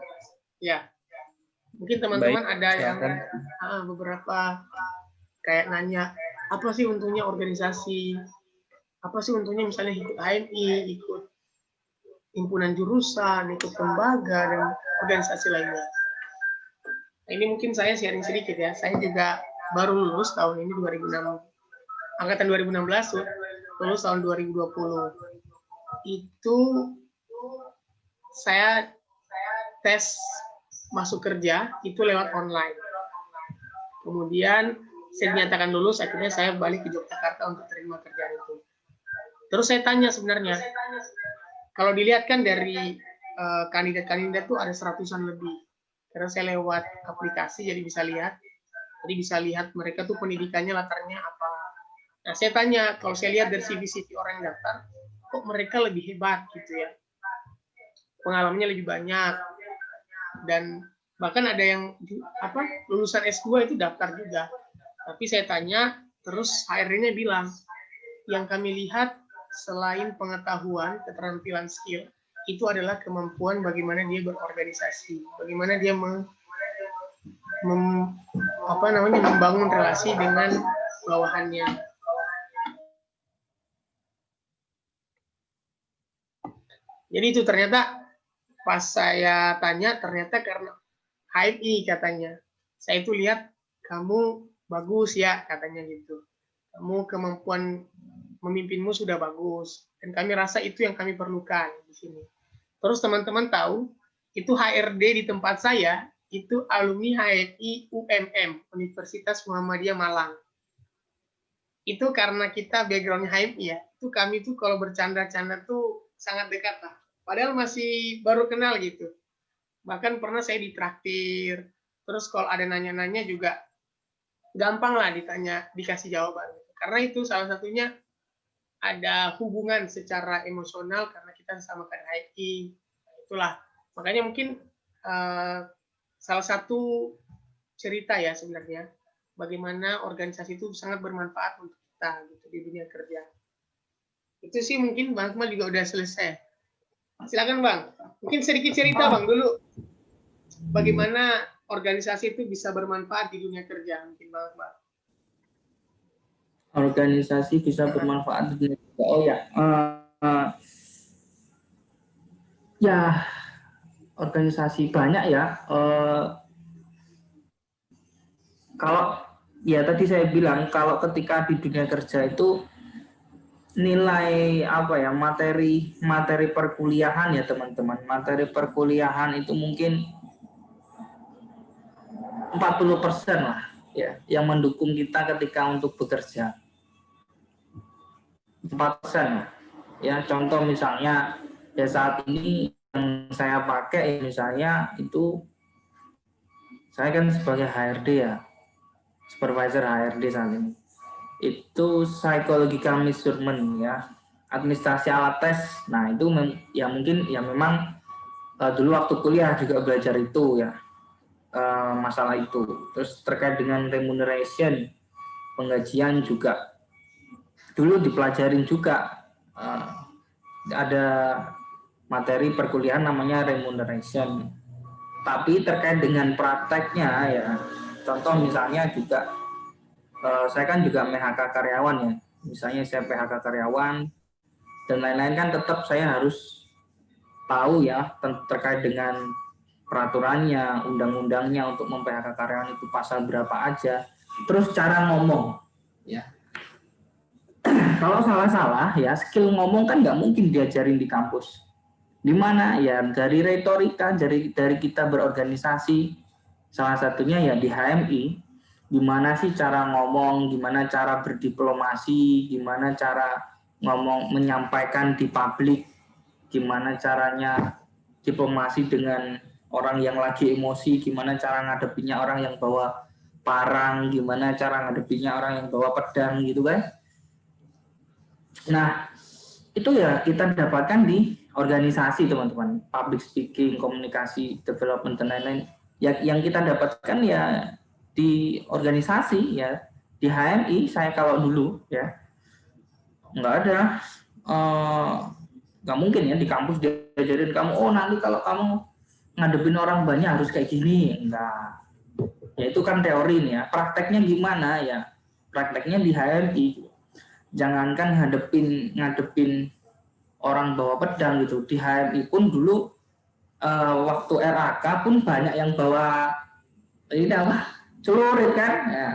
Ya, mungkin teman-teman ada yang silakan. beberapa kayak nanya, apa sih untungnya organisasi? Apa sih untungnya misalnya ikut HMI, ikut himpunan jurusan, ikut lembaga, dan organisasi lainnya. Nah, ini mungkin saya sharing sedikit ya. Saya juga baru lulus tahun ini 2006, angkatan 2016, lulus tahun 2020. Itu saya tes masuk kerja itu lewat online. Kemudian saya dinyatakan lulus, akhirnya saya balik ke Yogyakarta untuk terima kerjaan itu. Terus saya tanya sebenarnya, kalau dilihat kan dari kandidat-kandidat tuh ada 100-an lebih. Karena saya lewat aplikasi jadi bisa lihat. Jadi bisa lihat mereka tuh pendidikannya latarnya apa. Nah saya tanya, kalau saya lihat dari CV orang yang daftar, kok mereka lebih hebat gitu ya, pengalamannya lebih banyak, dan bahkan ada yang lulusan S2 itu daftar juga. Tapi saya tanya, terus HRD-nya bilang, yang kami lihat selain pengetahuan, keterampilan, skill, itu adalah kemampuan bagaimana dia berorganisasi, bagaimana dia membangun relasi dengan bawahannya. Jadi itu ternyata pas saya tanya, ternyata karena HMI katanya. Saya itu lihat kamu bagus ya katanya gitu. Kamu kemampuan memimpinmu sudah bagus, dan kami rasa itu yang kami perlukan di sini. Terus teman-teman tahu, itu HRD di tempat saya itu alumni HMI UMM, Universitas Muhammadiyah Malang. Itu karena kita background HMI ya, itu kami tuh kalau bercanda-canda tuh sangat dekat lah. Padahal masih baru kenal gitu. Bahkan pernah saya ditraktir, terus kalau ada nanya-nanya juga gampang lah ditanya, dikasih jawaban. Karena itu salah satunya ada hubungan secara emosional karena kita sama kan HMI. Itulah, makanya mungkin salah satu cerita ya sebenarnya bagaimana organisasi itu sangat bermanfaat untuk kita gitu di dunia kerja. Itu sih mungkin Bang Akmal juga udah selesai. Silakan Bang, mungkin sedikit cerita Bang dulu bagaimana organisasi itu bisa bermanfaat di dunia kerja mungkin Bang Akmal. Organisasi bisa bermanfaat di dunia kerja. Oh ya, ya organisasi banyak ya. Kalau ya tadi saya bilang kalau ketika di dunia kerja itu nilai materi perkuliahan ya teman-teman, materi perkuliahan itu mungkin 40% lah ya yang mendukung kita ketika untuk bekerja. 4% ya, contoh misalnya ya saat ini yang saya pakai misalnya itu saya kan sebagai HRD ya, supervisor HRD saat ini. Itu psychological measurement ya, administrasi alat tes. Nah itu ya mungkin ya memang dulu waktu kuliah juga belajar itu ya, masalah itu. Terus terkait dengan remuneration, penggajian juga dulu dipelajarin juga, ada materi perkuliahan namanya remuneration. Tapi terkait dengan prakteknya ya, contoh misalnya juga saya kan juga PHK karyawan ya, misalnya saya PHK karyawan dan lain-lain kan tetap saya harus tahu ya terkait dengan peraturannya, undang-undangnya untuk mem-PHK karyawan itu pasal berapa aja, terus cara ngomong ya. Kalau salah-salah ya skill ngomong kan nggak mungkin diajarin di kampus. Di mana ya dari retorika, dari kita berorganisasi, salah satunya ya di HMI, gimana sih cara ngomong, gimana cara berdiplomasi, gimana cara ngomong menyampaikan di publik, gimana caranya diplomasi dengan orang yang lagi emosi, gimana cara ngadepinya orang yang bawa parang, gimana cara ngadepinya orang yang bawa pedang gitu kan. Nah, itu ya kita dapatkan di organisasi teman-teman, public speaking, komunikasi, development dan lain-lain. Yang kita dapatkan ya di organisasi ya, di HMI saya kalau dulu ya nggak ada, nggak mungkin ya di kampus diajarin kamu nanti kalau kamu ngadepin orang banyak harus kayak gini, enggak. Ya itu kan teori nih ya, prakteknya gimana ya? Prakteknya di HMI. Jangankan ngadepin orang bawa pedang gitu, di HMI pun dulu waktu RAK pun banyak yang bawa ini celurit kan ya.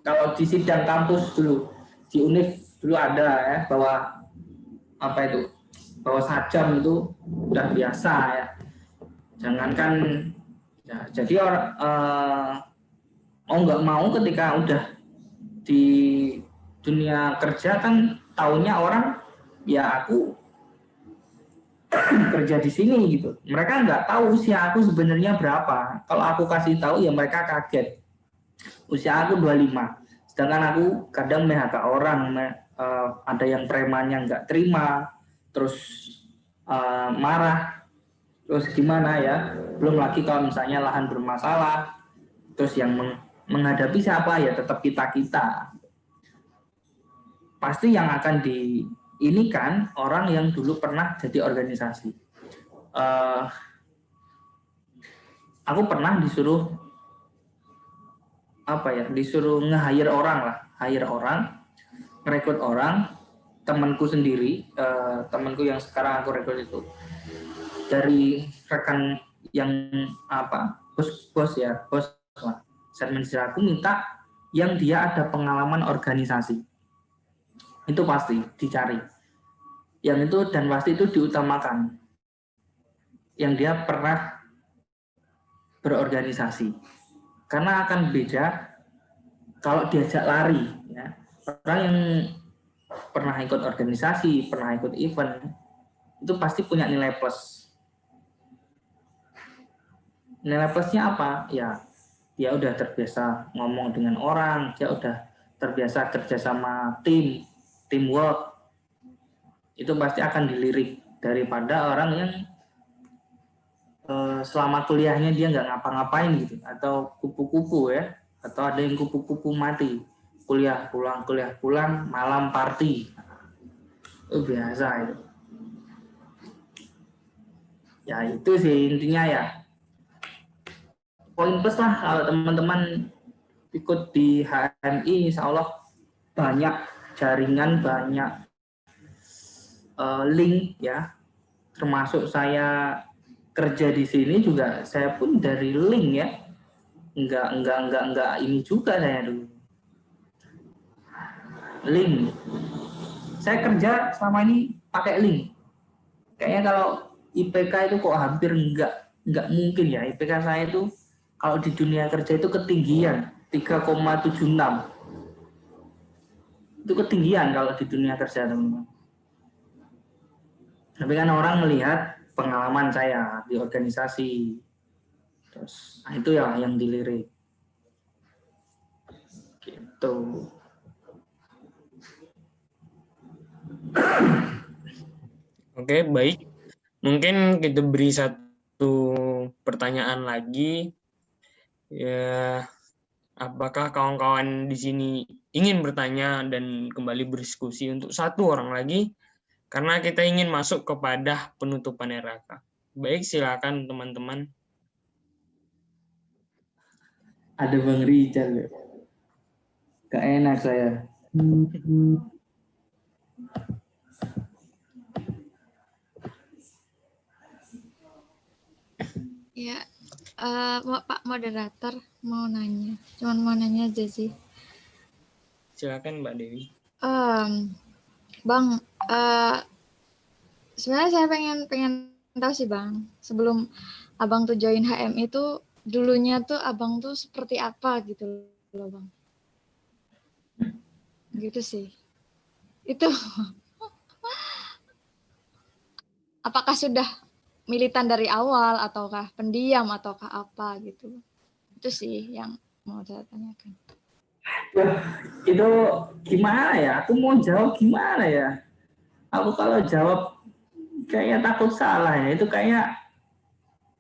Kalau di sidang kampus dulu di UNIF dulu ada ya bawa bawa sajam itu udah biasa ya. Jangankan ya, jadi nggak mau ketika udah di dunia kerja kan taunya orang ya aku kerja di sini gitu. Mereka nggak tahu usia aku sebenarnya berapa. Kalau aku kasih tahu ya mereka kaget. Usia aku 25. Sedangkan aku kadang PHK orang, ada yang premannya nggak terima, terus marah, terus gimana ya, belum lagi kalau misalnya lahan bermasalah, terus yang menghadapi siapa ya, tetap kita pasti yang akan ini kan orang yang dulu pernah jadi organisasi. Aku pernah disuruh nge-hire orang lah, merekrut orang, temanku sendiri, temanku yang sekarang aku rekrut itu dari rekan yang bos lah. Administrasi aku minta yang dia ada pengalaman organisasi, itu pasti dicari, yang itu dan pasti itu diutamakan, yang dia pernah berorganisasi, karena akan beda kalau diajak lari ya. Orang yang pernah ikut organisasi, pernah ikut event, itu pasti punya nilai plus. Nilai plusnya apa? Ya, dia udah terbiasa ngomong dengan orang, dia udah terbiasa kerja sama teamwork. Itu pasti akan dilirik daripada orang yang selama kuliahnya dia nggak ngapa-ngapain gitu, atau kupu-kupu ya, atau ada yang kupu-kupu mati, kuliah pulang, malam party, itu biasa itu. Ya itu sih intinya ya. Poin plus lah kalau teman-teman ikut di HMI, insya Allah banyak jaringan, banyak link ya. Termasuk saya kerja di sini juga, saya pun dari link ya. Enggak ini juga saya dulu. Link. Saya kerja selama ini pakai link. Kayaknya kalau IPK itu kok hampir enggak mungkin ya. IPK saya itu kalau di dunia kerja itu ketinggian 3,76. Itu ketinggian kalau di dunia kerja, teman-teman. Tapi kan orang melihat pengalaman saya di organisasi. Terus itu ya yang dilirik. Gitu. Oke, baik. Mungkin kita beri satu pertanyaan lagi. Ya, apakah kawan-kawan di sini ingin bertanya dan kembali berdiskusi untuk satu orang lagi? Karena kita ingin masuk kepada penutupan RAK. Baik, silakan teman-teman. Ada Bang Rijal. Gak enak saya. Ya, Pak Moderator mau nanya. Cuman mau nanya aja sih. Silakan Mbak Dewi. Bang, sebenarnya saya pengen tahu sih Bang. Sebelum Abang tuh join HM itu, dulunya tuh Abang tuh seperti apa gitu loh Bang. Gitu sih. Itu. Apakah sudah militan dari awal ataukah pendiam ataukah apa gitu. Itu sih yang mau saya tanyakan. Itu gimana ya? Aku mau jawab gimana ya? Aku kalau jawab kayaknya takut salah ya. Itu kayak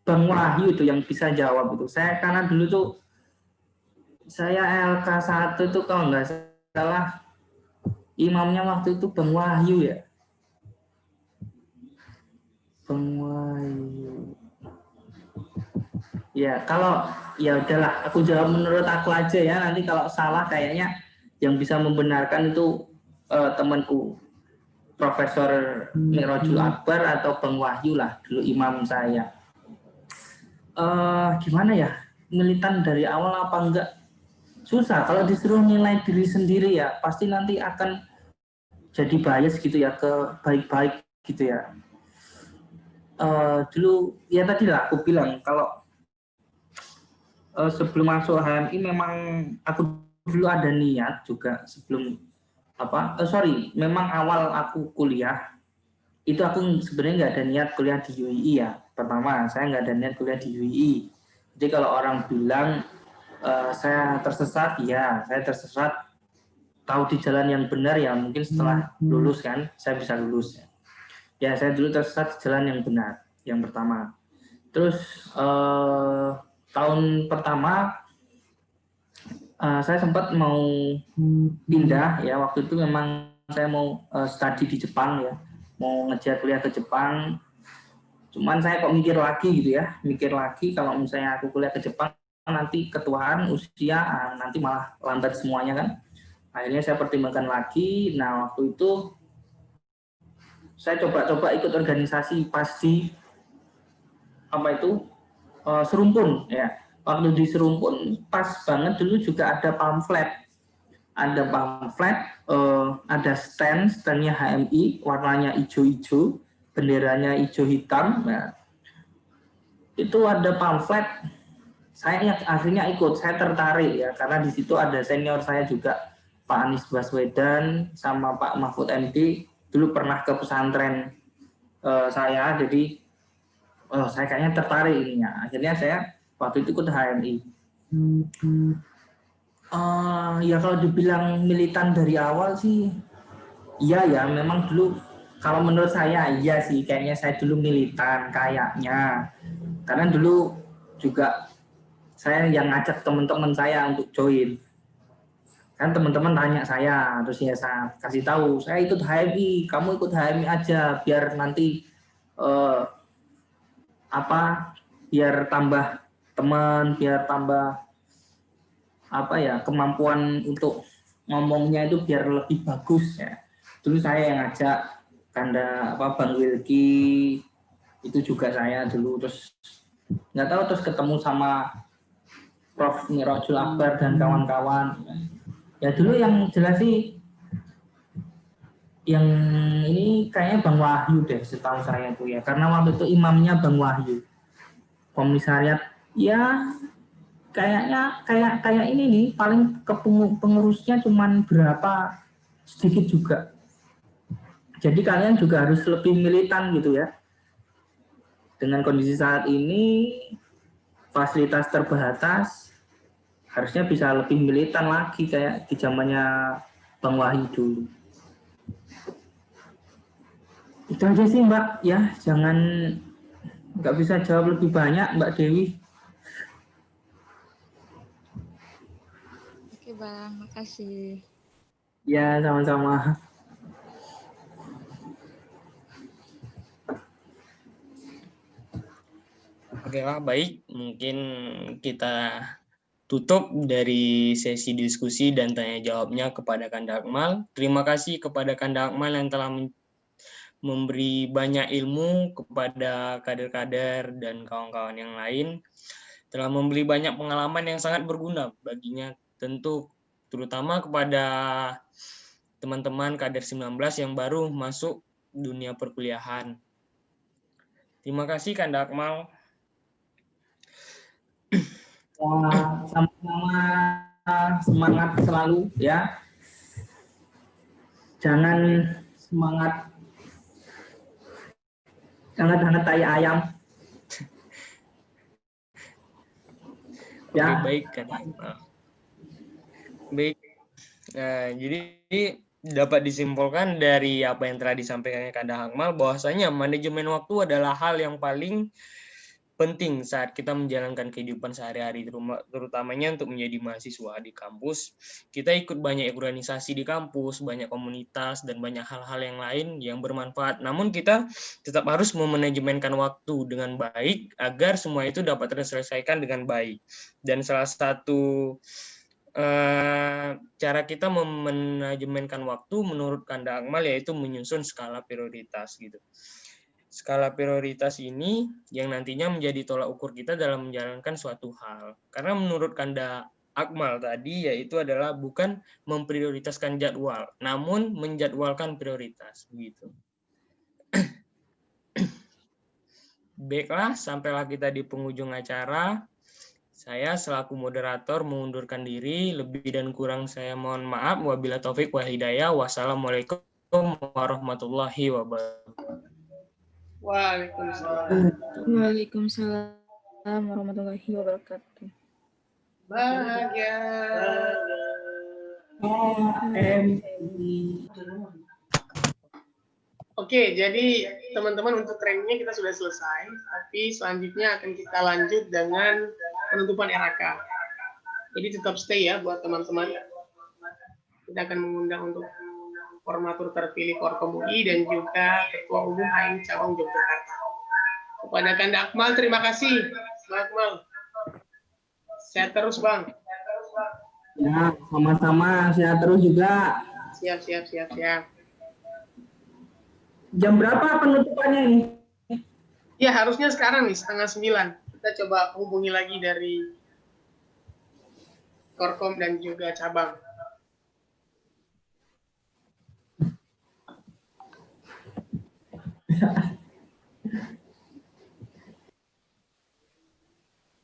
Bang Wahyu itu yang bisa jawab itu. Saya karena dulu tuh saya LK1 itu kalau nggak salah imamnya waktu itu Bang Wahyu ya. Bang Wahyu. Ya, kalau ya udahlah, aku jawab menurut aku aja ya. Nanti kalau salah kayaknya yang bisa membenarkan itu temanku Profesor Mirojul Akbar atau Bang Wahyu lah, dulu imam saya. Gimana ya? Militan dari awal apa enggak? Susah kalau disuruh nilai diri sendiri ya, pasti nanti akan jadi bias gitu ya, ke baik-baik gitu ya. Dulu ya tadi lah aku bilang kalau sebelum masuk HMI memang aku dulu ada niat juga sebelum memang awal aku kuliah itu aku sebenarnya nggak ada niat kuliah di UII ya. Pertama saya nggak ada niat kuliah di UII. Jadi kalau orang bilang saya tersesat, ya saya tersesat, tahu di jalan yang benar ya mungkin setelah lulus kan saya bisa lulus ya. ya saya dulu tersesat di jalan yang benar, yang pertama. Terus tahun pertama saya sempat mau pindah ya, waktu itu memang saya mau studi di Jepang ya, mau ngejar kuliah ke Jepang. Cuman saya kok mikir lagi gitu ya, mikir lagi kalau misalnya aku kuliah ke Jepang nanti ketuaan usia nanti malah lambat semuanya kan. Akhirnya saya pertimbangkan lagi. Nah waktu itu saya coba-coba ikut organisasi pas di apa itu Serumpun ya. Waktu di Serumpun pas banget dulu juga ada pamflet, ada standnya HMI, warnanya hijau-hijau, benderanya hijau hitam. Nah, itu ada pamflet, saya akhirnya ikut, saya tertarik ya karena di situ ada senior saya juga, Pak Anies Baswedan sama Pak Mahfud MD, dulu pernah ke pesantren saya, jadi saya kayaknya tertarik ininya. Akhirnya saya waktu itu ikut HMI. Ya kalau dibilang militan dari awal sih, iya ya, memang dulu kalau menurut saya iya sih, kayaknya saya dulu militan kayaknya. Karena dulu juga saya yang ngajak teman-teman saya untuk join. Kan teman-teman tanya saya, terus ya saya kasih tahu, saya ikut HMI, kamu ikut HMI aja biar nanti biar tambah teman, biar tambah kemampuan untuk ngomongnya itu biar lebih bagus ya. Dulu saya yang ngajak Bang Wilky, itu juga saya dulu, terus nggak tahu terus ketemu sama Prof. Mirojul Akbar dan kawan-kawan. Ya dulu yang jelas sih yang ini kayaknya Bang Wahyu deh setahu saya tuh ya, karena waktu itu imamnya Bang Wahyu. Komisariat ya kayak ini nih, paling pengurusnya cuman berapa, sedikit juga. Jadi kalian juga harus lebih militan gitu ya. Dengan kondisi saat ini fasilitas terbatas, harusnya bisa lebih militan lagi kayak di zamannya Bang Wahyu dulu. Itu aja sih Mbak ya, jangan, nggak bisa jawab lebih banyak Mbak Dewi. Oke Bang, makasih. Ya sama-sama. Oke lah, baik. Mungkin kita tutup dari sesi diskusi dan tanya jawabnya kepada Kanda Akmal. Terima kasih kepada Kanda Akmal yang telah memberi banyak ilmu kepada kader-kader dan kawan-kawan yang lain. Telah memberi banyak pengalaman yang sangat berguna baginya, tentu terutama kepada teman-teman kader 19 yang baru masuk dunia perkuliahan. Terima kasih Kanda Akmal. Sama-sama, semangat selalu ya. Jangan semangat hangat-hangat tai ayam. Ya. Oke, baik Kanda Akmal. Baik. Nah, jadi dapat disimpulkan dari apa yang telah disampaikan Kanda Akmal bahwasanya manajemen waktu adalah hal yang paling penting saat kita menjalankan kehidupan sehari-hari, terutamanya untuk menjadi mahasiswa di kampus. Kita ikut banyak organisasi di kampus, banyak komunitas, dan banyak hal-hal yang lain yang bermanfaat. Namun kita tetap harus memanajemenkan waktu dengan baik agar semua itu dapat terselesaikan dengan baik. Dan salah satu cara kita memanajemenkan waktu menurut Kanda Akmal yaitu menyusun skala prioritas gitu. Skala prioritas ini yang nantinya menjadi tolak ukur kita dalam menjalankan suatu hal. Karena menurut Kanda Akmal tadi yaitu adalah bukan memprioritaskan jadwal, namun menjadwalkan prioritas begitu. Baiklah, sampailah kita di penghujung acara. Saya selaku moderator mengundurkan diri, lebih dan kurang saya mohon maaf. Wabillahi taufik wal hidayah. Wassalamualaikum warahmatullahi wabarakatuh. Waalaikumsalam. Waalaikumsalam warahmatullahi wabarakatuh. Bahagia. Bahagia. Oke, jadi teman-teman untuk trainingnya kita sudah selesai, tapi selanjutnya akan kita lanjut dengan penutupan RAK. Jadi tetap stay ya buat teman-teman. Kita akan mengundang untuk formatur terpilih Forkom UI dan juga Ketua Umum HMI Cabang Yogyakarta. Kepada Kanda Akmal, terima kasih. Bang Akmal. Sehat terus, Bang. Ya, sama-sama. Sehat terus juga. Siap. Jam berapa penutupannya ini? Ya, harusnya sekarang nih, 8:30. Kita coba hubungi lagi dari Korkom dan juga cabang.